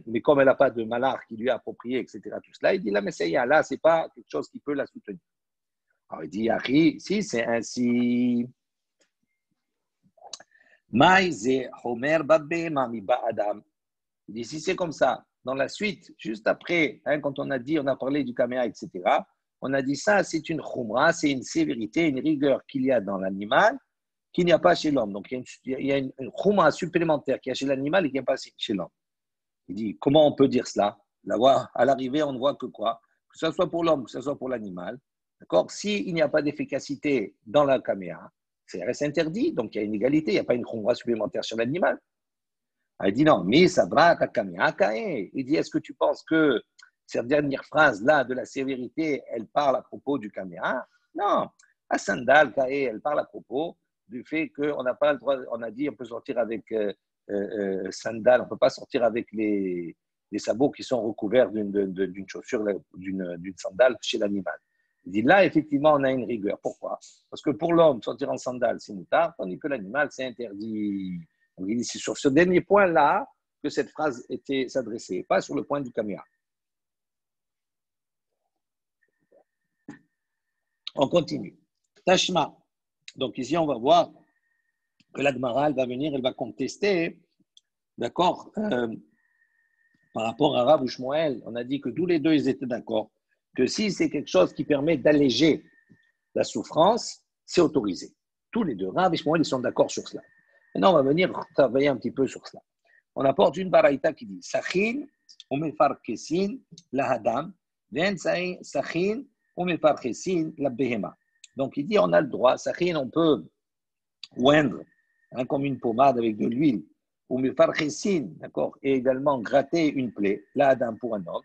Speaker 1: mais comme elle n'a pas de malach qui lui est approprié, etc., tout cela, il dit la Messiah là, ce n'est pas quelque chose qui peut la soutenir. Alors il dit, Yahri, si c'est ainsi. Il dit, si c'est comme ça, dans la suite, juste après, quand on a parlé du caméa, etc., on a dit ça, c'est une khumra, c'est une sévérité, une rigueur qu'il y a dans l'animal, qu'il n'y a pas chez l'homme. Donc, il y a une khumra supplémentaire qu'il y a chez l'animal et qu'il n'y a pas chez l'homme. Il dit, comment on peut dire cela? Là, à l'arrivée, on ne voit que quoi? Que ce soit pour l'homme, que ce soit pour l'animal. D'accord? S'il n'y a pas d'efficacité dans la caméa, c'est reste interdit, donc il y a une égalité, il n'y a pas une khumra supplémentaire sur l'animal. Il dit non, mais ça va, il dit, est-ce que tu penses que cette dernière phrase-là de la sévérité, elle parle à propos du caméa? Non, à Sandal, elle parle à propos du fait qu'on n'a pas le droit, on a dit on peut sortir avec sandal, on ne peut pas sortir avec les sabots qui sont recouverts d'une chaussure, d'une sandale chez l'animal. Il dit là, effectivement, on a une rigueur. Pourquoi? Parce que pour l'homme, sortir en sandales, c'est moutard, tandis que l'animal, c'est interdit. Donc, il dit c'est sur ce dernier point-là que cette phrase était s'adressait, pas sur le point du caméa. On continue. Tashma. Donc ici, on va voir que la Gemara, elle va venir, elle va contester, d'accord, par rapport à Rav ou Shmuel. On a dit que tous les deux, ils étaient d'accord que si c'est quelque chose qui permet d'alléger la souffrance, c'est autorisé. Tous les deux, Rav et Shmuel, ils sont d'accord sur cela. Maintenant, on va venir travailler un petit peu sur cela. On apporte une baraïta qui dit Sachin ou mefarkesin la hadam, ven sachin ou mefarkesin la behema. Donc, il dit on a le droit, Sachin, on peut oindre comme une pommade avec de l'huile, ou mefarkesin, d'accord, et également gratter une plaie, la hadam pour un homme.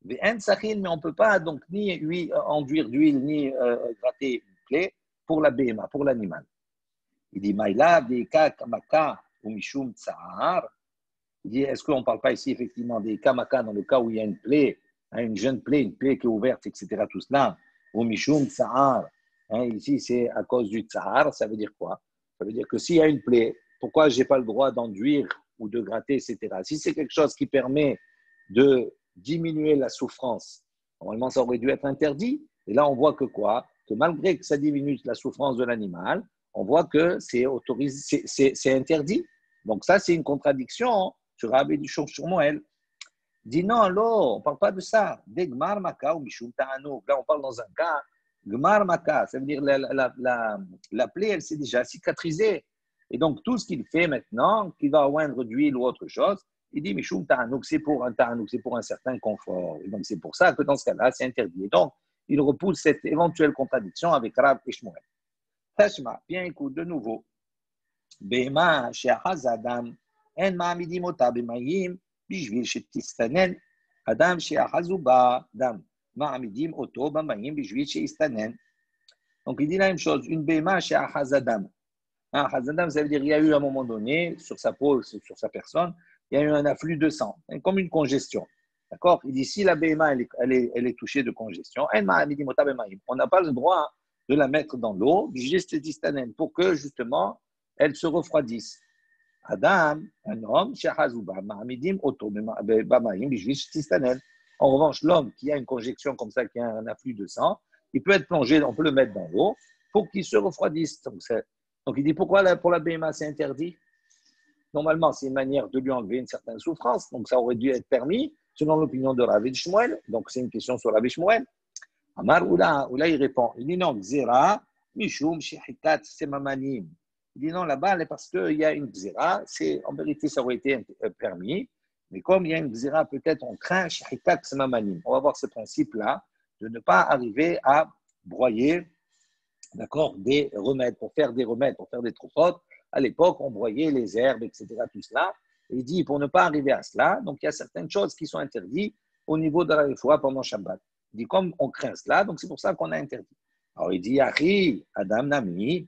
Speaker 1: Ven sachin, mais on ne peut pas donc ni enduire d'huile, ni gratter une plaie pour la behema, pour l'animal. Il dit Maïla, des kamaka ou mishum tsahar. Il dit est-ce qu'on ne parle pas ici effectivement des kamaka dans le cas où il y a une plaie, une jeune plaie, une plaie qui est ouverte, etc. Tout cela, ou mishum tsahar. Ici, c'est à cause du tsahar. Ça veut dire quoi? Ça veut dire que s'il y a une plaie, pourquoi je n'ai pas le droit d'enduire ou de gratter, etc. Si c'est quelque chose qui permet de diminuer la souffrance, normalement, ça aurait dû être interdit. Et là, on voit que quoi? Que malgré que ça diminue la souffrance de l'animal, on voit que c'est autorisé, c'est interdit. Donc ça, c'est une contradiction sur Rabbi du Shmuel. Dit non, on ne parle pas de ça. Des Gmar Maka ou Mishum Ta'anouk. Là, on parle dans un cas, Gmar Maka, ça veut dire la plaie, elle s'est déjà cicatrisée. Et donc, tout ce qu'il fait maintenant, qu'il va oindre d'huile ou autre chose, il dit Mishum Ta'anouk, c'est pour un Ta'anouk, c'est pour un certain confort. Et donc, c'est pour ça que dans ce cas-là, c'est interdit. Et donc, il repousse cette éventuelle contradiction avec Rav et Shmuel. Tashma, bien écoute de nouveau. Bema she'achaz adam en ma'amidim ota b'mayim bishvil shetistanen adam she'achazu ba dam ma'amidim oto b'mayim bishvil sheistanen. Donc il dit la même chose. Une bema she'achaz adam. Achaz adam, ça veut dire il y a eu à un moment donné sur sa peau, sur sa personne, il y a eu un afflux de sang, comme une congestion. D'accord? Il dit si la bema elle est touchée de congestion, en ma'amidim ota b'mayim. On n'a pas le droit de la mettre dans l'eau, pour que justement elle se refroidisse. Adam, un homme, en revanche, l'homme qui a une conjection comme ça, qui a un afflux de sang, il peut être plongé, on peut le mettre dans l'eau pour qu'il se refroidisse. Donc il dit pourquoi pour la BMA c'est interdit? Normalement, c'est une manière de lui enlever une certaine souffrance, donc ça aurait dû être permis selon l'opinion de Rav Shmuel. Donc c'est une question sur Rav Shmuel. Amar Oula, il répond, il dit non, Gzera, Mishum, Shehikat, Semamanim. Il dit non, là-bas, parce qu'il y a une Gzera, en vérité, ça aurait été permis, mais comme il y a une Gzera, peut-être on craint Shehikat, Semamanim. On va voir ce principe-là, de ne pas arriver à broyer, d'accord, des remèdes, pour faire des troupotes. À l'époque, on broyait les herbes, etc., tout cela. Et il dit, pour ne pas arriver à cela, donc il y a certaines choses qui sont interdites au niveau de la foi pendant Shabbat. Il dit, comme on craint cela, donc c'est pour ça qu'on a interdit. Alors il dit, Achi, Adam Nami,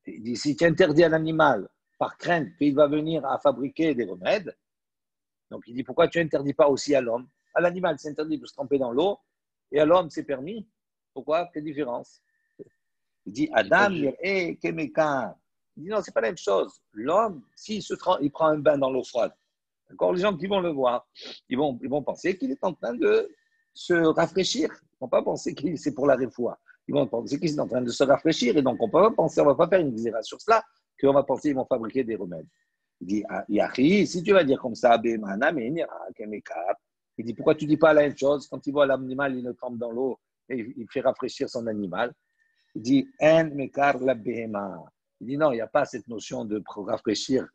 Speaker 1: Il dit, si tu interdis à l'animal par crainte qu'il va venir à fabriquer des remèdes, donc il dit, pourquoi tu n'interdis pas aussi à l'homme? À l'animal, c'est interdit de se tremper dans l'eau, et à l'homme, c'est permis. Pourquoi? Quelle différence? Il dit, Adam, il dit, non, c'est pas la même chose. L'homme, il prend un bain dans l'eau froide, d'accord, les gens qui vont le voir, ils vont penser qu'il est en train de se rafraîchir. Ils ne vont pas penser que c'est pour la réfoua. Ils vont penser qu'ils sont en train de se rafraîchir. Et donc, on ne va pas faire une xéra sur cela, qu'on va penser qu'ils vont fabriquer des remèdes. Il dit, Yahi, si tu vas dire comme ça, il dit, pourquoi tu ne dis pas la même chose quand il voit l'animal, il le trempe dans l'eau et il fait rafraîchir son animal? Il dit, En mekar la behema. Il dit, non, il n'y a pas cette notion de rafraîchir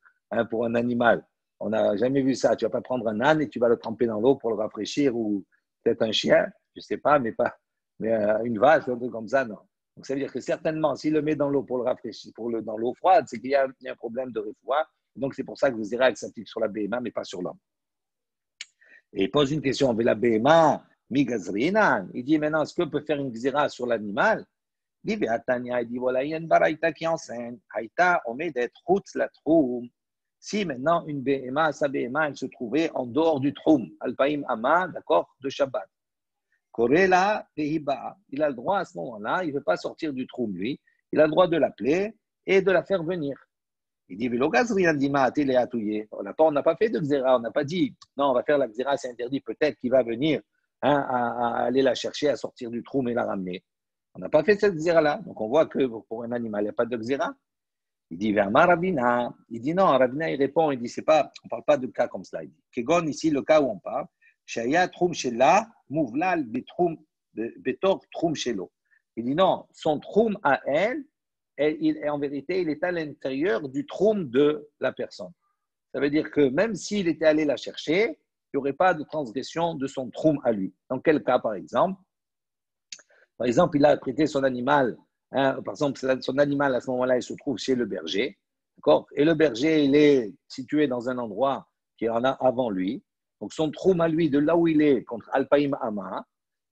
Speaker 1: pour un animal. On n'a jamais vu ça. Tu ne vas pas prendre un âne et tu vas le tremper dans l'eau pour le rafraîchir, ou peut-être un chien, je ne sais pas, mais une vache, un truc comme ça, non. Donc ça veut dire que certainement, s'il le met dans l'eau pour le rafraîchir, dans l'eau froide, c'est qu'il y a un problème de réfoua. Donc c'est pour ça que vous direz que ça s'applique sur la BMA, mais pas sur l'homme. Et il pose une question, la BMA, migazrina. Il dit maintenant, est-ce qu'on peut faire une xéra sur l'animal? Il dit, voilà, il y a une baraïta qui enseigne. Haïta, on met des troutes la troum. Si maintenant une BMA, sa BMA, elle se trouvait en dehors du troum, Alpaïm Ama, d'accord, de Shabbat. Korela Pehiba, il a le droit à ce moment-là, il ne veut pas sortir du troum, lui, il a le droit de l'appeler et de la faire venir. Il dit, on n'a pas fait de xéra, on n'a pas dit, non, on va faire la xéra, c'est interdit, peut-être qu'il va venir à aller la chercher, à sortir du troum et la ramener. On n'a pas fait cette xéra-là, donc on voit que pour un animal, il n'y a pas de xéra. Il dit, Verma Ravina. Il dit non, Ravina, il répond, il dit, on ne parle pas de cas comme cela. Il dit, Kegon, ici, le cas où on parle, Shaya Troum Shela, Mouvlal Betor Troum Shelo. Il dit non, son Troum à elle, en vérité, il est à l'intérieur du Troum de la personne. Ça veut dire que même s'il était allé la chercher, il n'y aurait pas de transgression de son Troum à lui. Dans quel cas, par exemple? Par exemple, il a prêté son animal. Par exemple, son animal, à ce moment-là, il se trouve chez le berger. D'accord? Et le berger, il est situé dans un endroit qui en a avant lui. Donc, son troum à lui, de là où il est, contre Alpaïm Ama,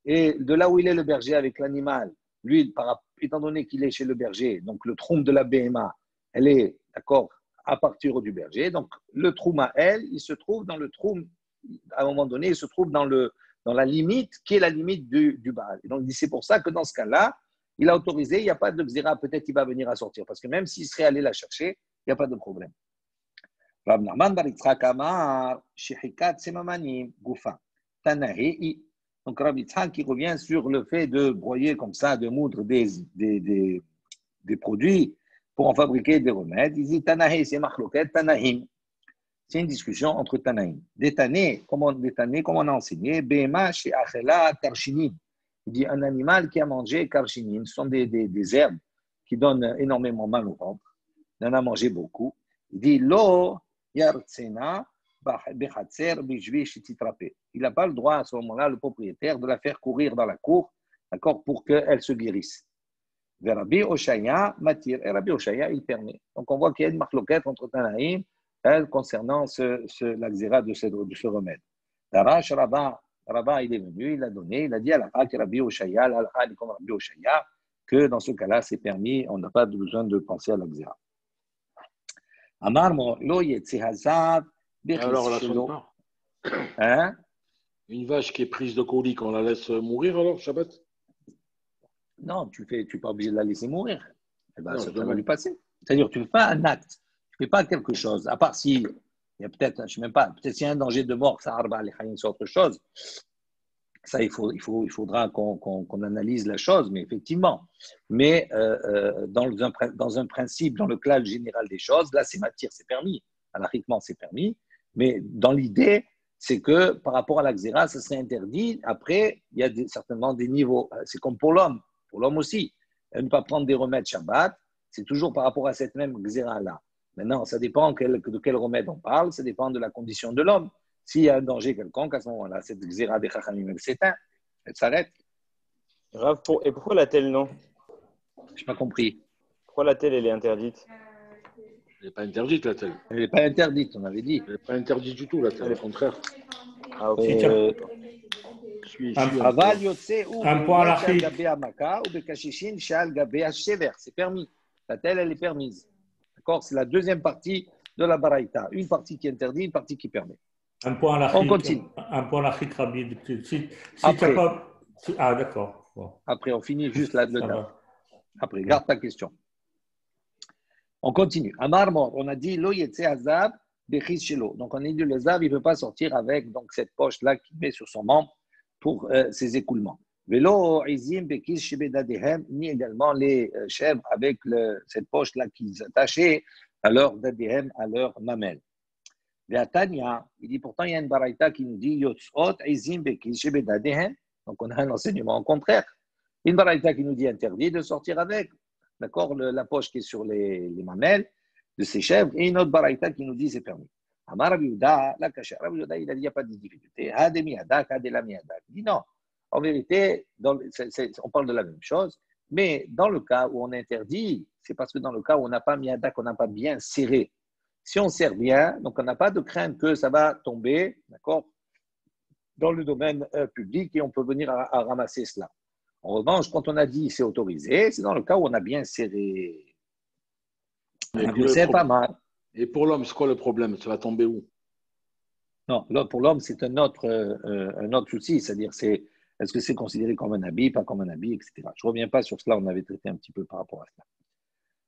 Speaker 1: et de là où il est le berger avec l'animal, lui, étant donné qu'il est chez le berger, donc le troum de la BMA, elle est, d'accord, à partir du berger. Donc, le troum à elle, il se trouve dans le troum, à un moment donné, il se trouve dans la limite, qui est la limite du Baal. Et donc, c'est pour ça que dans ce cas-là, il a autorisé, il n'y a pas de xéra, peut-être qu'il va venir à sortir. Parce que même s'il serait allé la chercher, il n'y a pas de problème. Rav Nachman bar Yitzchak amar, shechikat semamanim, gufa, tanahi. Donc Rav Yitzchak qui revient sur le fait de broyer comme ça, de moudre des produits pour en fabriquer des remèdes. Il dit tanahi, c'est machloket, tanahim. C'est une discussion entre tanaïm. Des tanés, comme on a enseigné, bema chez achela karshinim. Il dit un animal qui a mangé karshinim, ce sont des herbes qui donnent énormément mal au ventre. Il en a mangé beaucoup. Il dit lo yartsena bechatzer bijvi shetitrape. Il n'a pas le droit à ce moment-là, le propriétaire, de la faire courir dans la cour, d'accord, pour qu'elle se guérisse. Vers Rabbi Oshaya matir. Et Rabbi Oshaya, il permet. Donc on voit qu'il y a une marloquette entre Tanaïm concernant la xéra de ce remède. Darash Rabba, il est venu, il a donné, il a dit à la Rabbi Rabbi Oshaya, comme Rabbi Oshaya, que dans ce cas-là, c'est permis, on n'a pas besoin de penser à la xéra. Amar lo yetzehazav
Speaker 3: alors, la sonne pas.
Speaker 1: Hein?
Speaker 3: Une vache qui est prise de colique, on la laisse mourir alors, Shabbat?
Speaker 1: Non, tu n'es pas obligé de la laisser mourir. Eh ben,
Speaker 3: Non,
Speaker 1: ça va lui passer. C'est-à-dire, tu ne fais pas un acte, tu ne fais pas quelque chose, à part si, il y a peut-être, je ne sais même pas, peut-être s'il y a un danger de mort, ça arba les chayim, c'est autre chose. Ça, il faudra qu'on analyse la chose, mais effectivement. Mais dans un principe, dans le clal général des choses, là, c'est matière, c'est permis. Anarchiquement, c'est permis. Mais dans l'idée, c'est que par rapport à la xéra, ça serait interdit. Après, il y a certainement des niveaux. C'est comme pour l'homme aussi. Ne pas prendre des remèdes Shabbat, c'est toujours par rapport à cette même xéra-là. Maintenant, ça dépend de quel remède on parle, ça dépend de la condition de l'homme. S'il y a un danger quelconque, à ce moment-là, cette xéra des chachamim, elle s'éteint, elle s'arrête.
Speaker 5: Rav, et pourquoi la telle non?
Speaker 1: Je n'ai pas compris.
Speaker 5: Pourquoi la telle, elle est interdite?
Speaker 3: Elle n'est pas interdite, la telle.
Speaker 1: Elle n'est pas interdite, on avait dit.
Speaker 3: Elle n'est pas interdite du tout, la telle, au contraire.
Speaker 5: Ah, ok.
Speaker 4: Un point à la fille.
Speaker 1: C'est permis. La telle, elle est permise. D'accord? C'est la deuxième partie de la baraïta. Une partie qui interdit, une partie qui permet.
Speaker 4: Un point à la
Speaker 1: On continue.
Speaker 4: Un point à la Rabbi. Si
Speaker 1: Après.
Speaker 4: t'as pas. Ah, d'accord. Bon.
Speaker 1: Après, on finit juste là, le
Speaker 4: Ça
Speaker 1: dab.
Speaker 4: va.
Speaker 1: Après, garde ta question. On continue. Amar Mor, on a dit lo yetse azab bechis shelo. Donc, on a dit le zav, il ne peut pas sortir avec donc, cette poche-là qu'il met sur son membre pour ses écoulements. Velo izim bekis shebedadehem, ni également les chèvres avec cette poche-là qu'ils attachaient à leur dadehem, à leur mamelle. Tanya, il dit pourtant il y a une baraïta qui nous dit yotzot izim bekis shebedadehem. Donc, on a un enseignement au contraire. Une baraïta qui nous dit interdit de sortir avec. D'accord, la poche qui est sur les mamelles de ces chèvres, et une autre baraïta qui nous dit c'est permis. Amar Rabbi Yehuda, la kasha. Rabbi Yehuda, il a dit il n'y a pas de difficulté. Hademi hadak, hadela miadak. Il dit non. En vérité, on parle de la même chose, mais dans le cas où on interdit, c'est parce que dans le cas où on n'a pas miadak, on n'a pas bien serré. Si on serre bien, donc on n'a pas de crainte que ça va tomber, d'accord, dans le domaine public et on peut venir à ramasser cela. En revanche, quand on a dit c'est autorisé, c'est dans le cas où on a bien serré. C'est pas mal.
Speaker 3: Et pour l'homme, c'est quoi le problème? Ça va tomber où?
Speaker 1: Non, pour l'homme, c'est un autre souci. C'est-à-dire, est-ce que c'est considéré comme un habit, pas comme un habit, etc. Je ne reviens pas sur cela, on avait traité un petit peu par rapport à cela.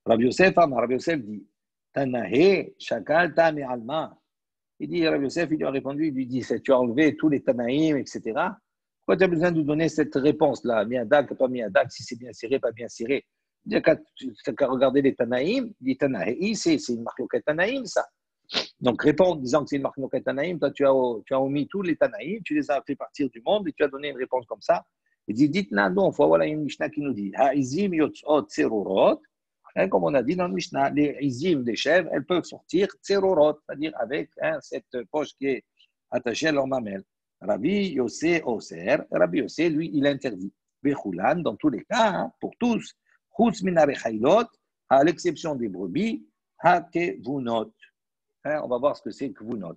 Speaker 1: Rabbi Yosef dit Tanahe, Shakal, Tame, Alma. Il dit, Rabbi Yosef, il lui a répondu, il lui dit tu as enlevé tous les Tanaïm, etc. Pourquoi tu as besoin de nous donner cette réponse-là? Miadak, pas miadak, si c'est bien serré, pas bien serré. Tu n'as qu'à regarder les Tanaïm. Il dit Tanaï, c'est une marque Tanaïm, ça. Donc réponds en disant que c'est une marque Tanaïm. Toi, tu as omis tous les Tanaïm, tu les as fait partir du monde et tu as donné une réponse comme ça. Il dit dites-nous, donc, voilà une Mishnah qui nous dit Ha'izim yotzot tserorot. Comme on a dit dans le Mishnah, les izim des chèvres, elles peuvent sortir tserorot, c'est-à-dire avec cette poche qui est attachée à leur mamelle. Rabbi Yossé Oser, Rabbi Yossé, lui, il interdit. Bechulan, dans tous les cas, pour tous, Chutz minare chaylot, à l'exception des brebis, ha kevunot. On va voir ce que c'est kevunot.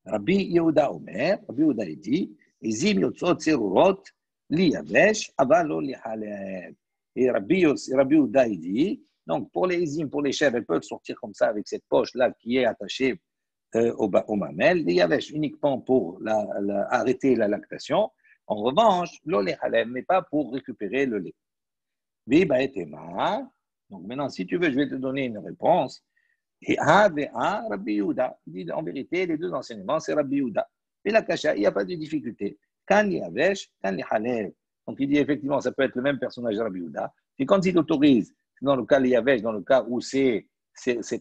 Speaker 1: Rabbi Yehuda Omer, Rabbi Yehuda dit, Izim yotzot tserurot, li yavesh, avalo li haleb. Et Rabbi Yehuda dit, donc pour les izim, pour les chèvres, elles peuvent sortir comme ça avec cette poche-là qui est attachée au mamelles, les yavesh uniquement pour arrêter la lactation. En revanche, l'eau les halem, mais pas pour récupérer le lait. Donc maintenant, si tu veux, je vais te donner une réponse. Et Rabbi Yehuda. Il dit en vérité, les deux enseignements, c'est Rabbi Yehuda. Et la kasha, il n'y a pas de difficulté. Kan li yavesh, kan li halem. Donc il dit effectivement, ça peut être le même personnage de Rabbi Yehuda. Et quand il autorise, dans le cas li yavesh, dans le cas où c'est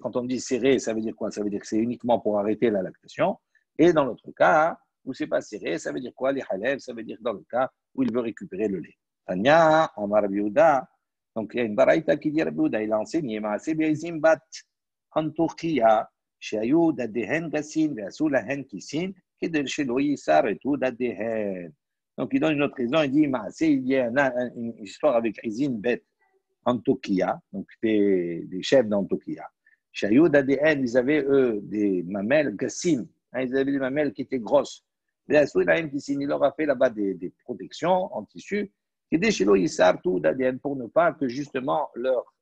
Speaker 1: quand on dit serré, ça veut dire quoi? Ça veut dire que c'est uniquement pour arrêter la lactation. Et dans l'autre cas, où c'est pas serré, ça veut dire quoi? Les halèves, ça veut dire dans le cas où il veut récupérer le lait. Tanya, Amar Rabbi Yehuda. Donc il y a une baraïta qui dit Rabbi Yehuda, il a enseigné, Ma'aseh be'ezim bat antochia, she'ayu dadehen gassin, ve'asu lahen kisin, kedel shelo yisar et tout dadehen. Donc il donne une autre raison, il dit Ma'aseh, il y a une histoire avec Izin bet Antokia, donc des chefs d'Antokia. Shayud ADN, ils avaient eux des mamelles gassim, ils avaient des mamelles qui étaient grosses. Il leur a fait là-bas des protections en tissu, et des chelo yissar tout d'ADN pour ne pas que justement leurs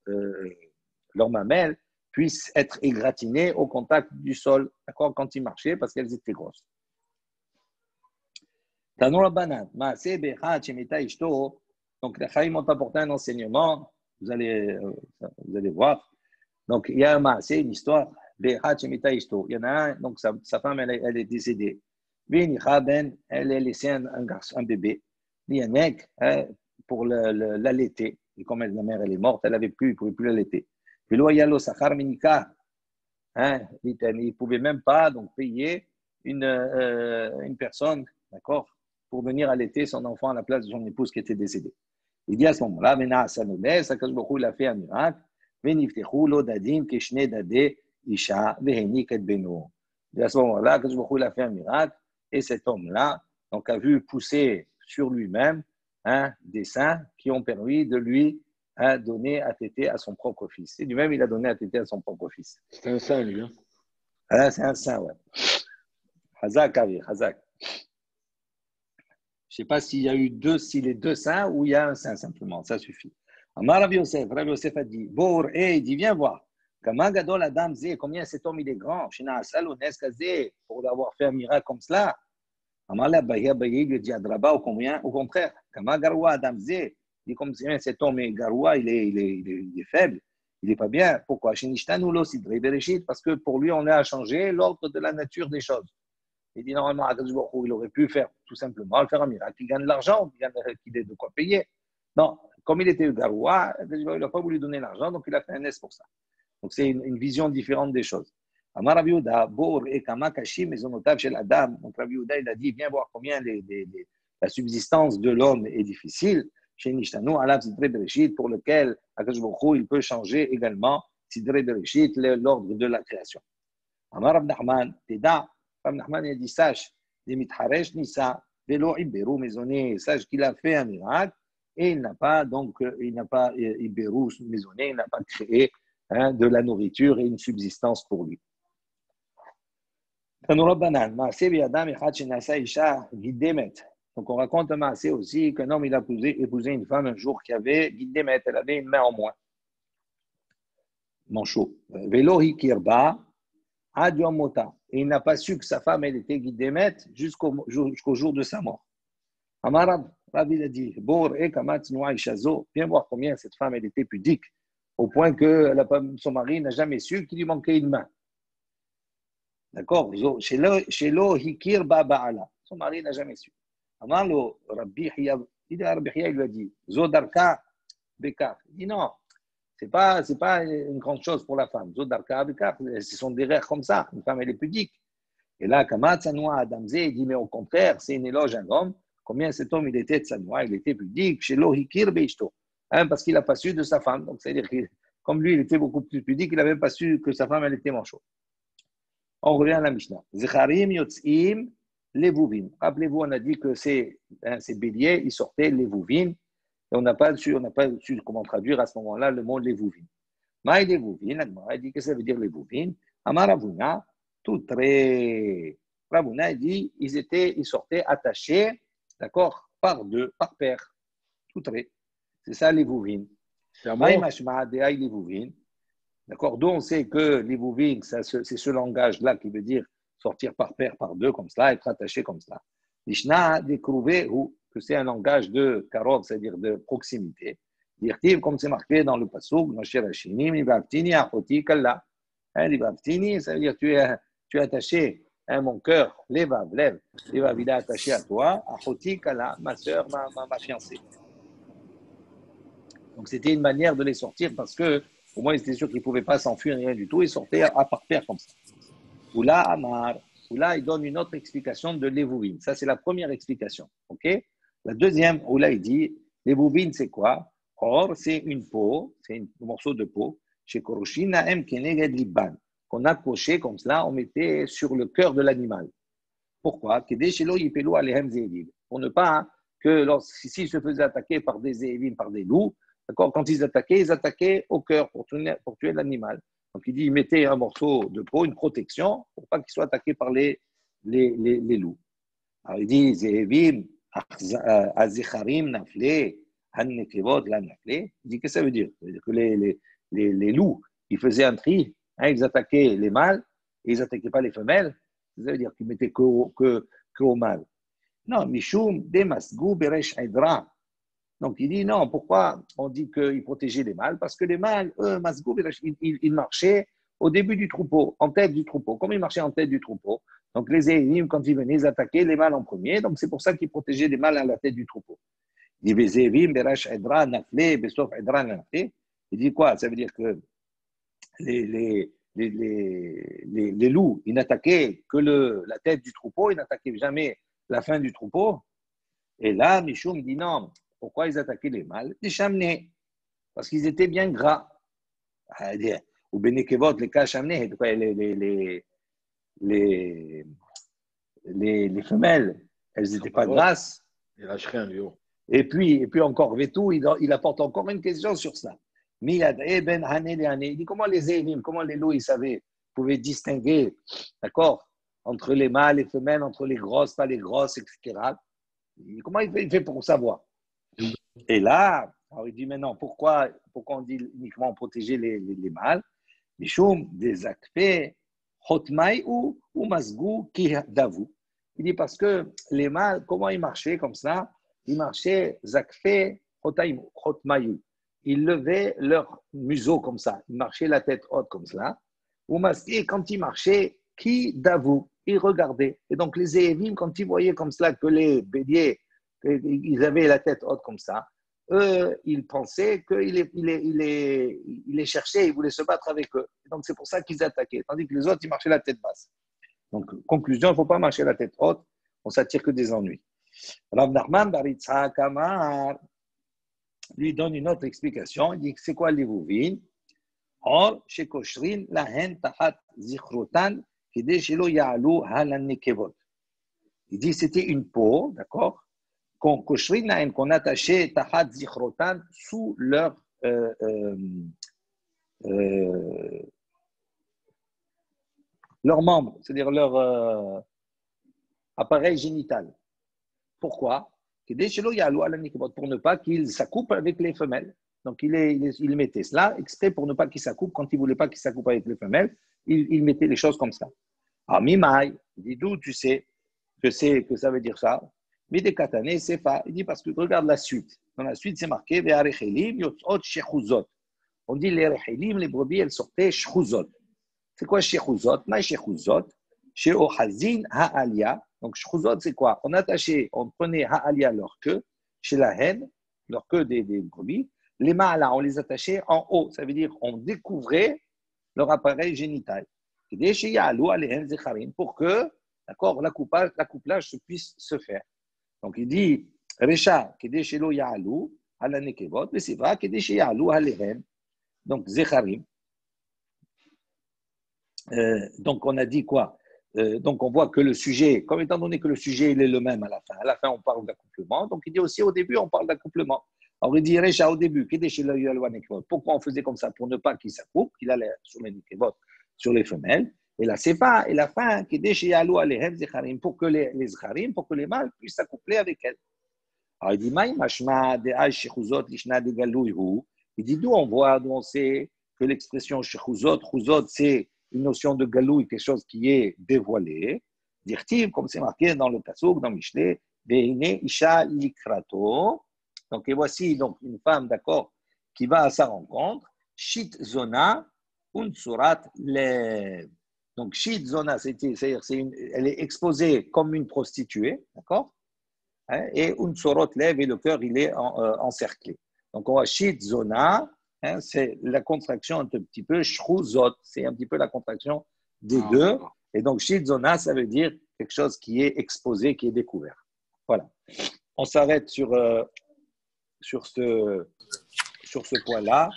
Speaker 1: mamelles puissent être égratignées au contact du sol, d'accord, quand ils marchaient, parce qu'elles étaient grosses. Tanou la banane, Maaseh becha chemita ishto. Donc les Chaim ont apporté un enseignement. Vous allez voir. Donc, il y a un maaseh, une histoire. Il y en a un, donc sa femme, elle est décédée. Elle a laissé un bébé. Il y a un mec pour l'allaiter. Et comme la mère, elle est morte, il ne pouvait plus l'allaiter. Il ne pouvait même pas donc, payer une personne, d'accord, pour venir allaiter son enfant à la place de son épouse qui était décédée. Il dit à ce moment-là, il a fait un miracle. Et à ce moment-là, il a fait un miracle. Et cet homme-là donc, a vu pousser sur lui-même des seins qui ont permis de lui donner à téter à son propre fils. Et lui-même, il a donné à téter à son propre fils.
Speaker 3: C'est un sein, lui. Hein?
Speaker 1: C'est un sein, ouais. Hazak, Hazak. Je ne sais pas s'il y a eu s'il est deux seins ou il y a un sein simplement, ça suffit. Amar Rav Yosef a dit, Bour, il dit, viens voir. Kama gadol adam zé, combien cet homme il est grand, Shina asal ou neskazé, pour avoir fait un miracle comme cela. Amar la Abaye, il lui dit, Adraba, ou combien, au contraire. Kama garwa adam zé, il dit, comme cet homme est garwa, il est faible, il n'est pas bien. Pourquoi? Shinishtan ou l'osidre, Bereshit, parce que pour lui, on a changé l'ordre de la nature des choses. Il dit, normalement, il aurait pu faire tout simplement, faire un miracle, il gagne de l'argent, qu'il ait de quoi payer. Non, comme il était garoua, il n'a pas voulu donner l'argent, donc il a fait un S pour ça. Donc c'est une vision différente des choses. Amar Rav Yehuda, Bour et Kama Kashim, Mezonotav chez Adam. Donc Rav Yehuda, il a dit, viens voir combien la subsistance de l'homme est difficile. Chez Nishtanu, Alav Sidre Bereshit, pour lequel Akash Baruch Hu, il peut changer également Sidre Bereshit, l'ordre de la création. Amar Rav Nachman, Teda, Rav Nachman, il a dit, sache, les mitharesh nisa, velo iberu maisonné, sache qu'il a fait un miracle. Et il n'a pas, Ibérou maisonné, il n'a pas créé de la nourriture et une subsistance pour lui. Donc on raconte un maasé aussi qu'un homme il a épousé une femme un jour qui avait Giddemet, elle avait une main en moins. Manchot. Velo hikirba ad yom mota. Et il n'a pas su que sa femme elle était Giddemet jusqu'au jour de sa mort. Amarab, Rabbi a dit, viens voir combien cette femme elle était pudique, au point que son mari n'a jamais su qu'il lui manquait une main. D'accord? Chez lo hikir ba ba'ala. Son mari n'a jamais su. Amarlo, Rabbi Hiya, il lui a dit, Zodarka bekar. Il dit non, c'est pas une grande chose pour la femme. Zodarka bekar, ce sont des rêves comme ça. Une femme elle est pudique. Et là, Kamatsanwa Adamze, il dit, mais au contraire, c'est une éloge à un homme. Combien cet homme il était tzanoua, il était pudique, chez l'ohikir beishto, parce qu'il n'a pas su de sa femme. Donc, c'est-à-dire que, comme lui, il était beaucoup plus pudique, il n'avait pas su que sa femme, elle était manchot. On revient à la Mishnah. Zecharim yotzim levuvim. Rappelez-vous, on a dit que ces béliers, ils sortaient levuvim, et on n'a pas su comment traduire à ce moment-là le mot levuvim. Maï levuvim, il dit que ça veut dire levuvim. Amar Ravuna, tout très. Ravuna, il dit, ils sortaient attachés. D'accord? Par deux, par paire. Tout trait. C'est ça les vouvines.
Speaker 3: C'est un mot.
Speaker 1: D'accord? Donc on sait que les vouvines, c'est ce langage-là qui veut dire sortir par paire, par deux, comme cela, être attaché comme cela. L'Ishna découvert que c'est un langage de karov, c'est-à-dire de proximité. Dire-t-il, comme c'est marqué dans le passouk, Mashirashini, Mibavtini, Achoti, Kalla. Mibavtini, ça veut dire tu es attaché. Mon cœur, lève, il est attaché à toi, Achoti Kala, ma soeur, ma fiancée. Donc c'était une manière de les sortir parce que au moins ils étaient sûrs qu'ils ne pouvaient pas s'enfuir rien du tout, ils sortaient à part paire comme ça. Oula Amar, Oula il donne une autre explication de l'Evouvine. Ça c'est la première explication. Okay? La deuxième, Oula il dit, l'Evouvine c'est quoi? Or c'est une peau, c'est un morceau de peau, chez Koroshina M Keneged Liban. Qu'on accrochait comme cela, on mettait sur le cœur de l'animal. Pourquoi? Pour ne pas que s'ils se faisaient attaquer par des zévim, par des loups, d'accord, quand ils attaquaient au cœur pour tuer l'animal. Donc il dit, ils mettaient un morceau de peau, une protection, pour pas qu'ils soient attaqués par les loups. Alors il dit, zévim, azicharim nafle, hannekevot la nafle. Il dit, qu'est-ce que ça veut dire? Ça veut dire que les loups, ils faisaient un tri. Ils attaquaient les mâles et ils n'attaquaient pas les femelles. Ça veut dire qu'ils mettaient que au mâle. Non, Mishum demasgou beresh hydra. Donc il dit non, pourquoi on dit qu'ils protégeaient les mâles? Parce que les mâles, eux, masgou beresh, ils marchaient au début du troupeau, en tête du troupeau. Comme ils marchaient en tête du troupeau, donc les Zéhim, quand ils venaient, ils attaquaient les mâles en premier. Donc c'est pour ça qu'ils protégeaient les mâles à la tête du troupeau. Il dit Zéhim beresh hydra nafle besof hydra nafle. Il dit quoi? Ça veut dire que les loups, ils n'attaquaient que la tête du troupeau, ils n'attaquaient jamais la fin du troupeau. Et là, Michoum dit non. Pourquoi ils attaquaient les mâles? Les chamenés. Parce qu'ils étaient bien gras. Ou Benekevot, les cas chamenés, les femelles, elles n'étaient pas grasses.
Speaker 3: Il lâche rien, lui.
Speaker 1: Et puis encore, Vétou, il apporte encore une question sur ça. Il dit comment les Zélim, comment les loups, ils pouvaient distinguer, d'accord, entre les mâles, les femelles, entre les grosses, pas les grosses, etc. Comment il fait pour savoir? Et là, alors il dit maintenant, pourquoi on dit uniquement protéger les mâles? Mishum des akfe, hotmai ou masgou ki davu. Il dit parce que les mâles, comment ils marchaient comme ça? Ils marchaient zakfe, hotmayu. Ils levaient leur museau comme ça. Ils marchaient la tête haute comme cela. Ou masgou, quand ils marchaient, ki davu. Ils regardaient. Et donc les Zéhévim, quand ils voyaient comme cela que les béliers, ils avaient la tête haute comme ça, eux, ils pensaient qu'il les cherchait, ils voulaient se battre avec eux. Donc, c'est pour ça qu'ils attaquaient. Tandis que les autres, ils marchaient la tête basse. Donc, conclusion, il ne faut pas marcher la tête haute. On ne s'attire que des ennuis. Rav Nachman bar Yitzhak Amar lui donne une autre explication. Il dit que c'est quoi l'ivuvin? Or, chez Koshrin, la hen tahat zichrotan, kidé shelo ya'alu halan nekevot. Il dit que c'était une peau, d'accord? Qu'on attachait tahat zichrotan sous leur membres, c'est-à-dire leur appareil génital. Pourquoi? Pour ne pas qu'ils s'accouplent avec les femelles. Donc il mettait cela exprès pour ne pas qu'ils s'accouplent. Quand il ne voulait pas qu'ils s'accouplent avec les femelles, il mettait les choses comme ça. Alors Mimai, il dit d'où tu sais que ça veut dire ça? Mais des katané, c'est pas. Il dit parce que regarde la suite. Dans la suite, c'est marqué on dit les rechelim, les brebis, elles sortaient shechuzot. C'est quoi shechuzot? Ma shechuzot, sheohazin ha'alia. Donc shechuzot, c'est quoi? On prenait ha'alia leur queue, chez la haine, leur queue des brebis. Les mâles, on les attachait en haut. Ça veut dire on découvrait leur appareil génital. Pour que, d'accord, l'accouplage puisse se faire. Donc il dit, Recha, Kedeshelo Ya'alou, ala nekevot, mais c'est vrai, Kedesh Ya'alou, alehen. Donc, Zecharim. Donc, on a dit quoi? Donc, on voit que le sujet, comme étant donné que le sujet, il est le même à la fin, on parle d'accouplement. Donc, il dit aussi au début, on parle d'accouplement. Alors, il dit, Recha, au début, Kedeshelo Ya'alou, nekevot. Pourquoi on faisait comme ça? Pour ne pas qu'il s'accouple, qu'il allait sur les nekevot, sur les femelles. Et la sefa et la fin, pour que les zcharim, pour que les mâles puissent s'accoupler avec elles. Alors il dit, il dit d'où on sait que l'expression shechuzot, chuzot, c'est une notion de galouille, quelque chose qui est dévoilé. Dirtiv, comme c'est marqué dans le pasuk, dans Mishlei, veine isha likrato. Donc et voici donc une femme, d'accord, qui va à sa rencontre, shit zona, unsurat lev. Donc, shit zona, c'est-à-dire elle est exposée comme une prostituée, d'accord? Hein, et unsorot lev, et le cœur, il est encerclé. Donc, on voit shit zona, hein, c'est la contraction un petit peu, shruzot, c'est un petit peu la contraction des deux. Et donc, shit zona, ça veut dire quelque chose qui est exposé, qui est découvert. Voilà. On s'arrête sur ce point-là.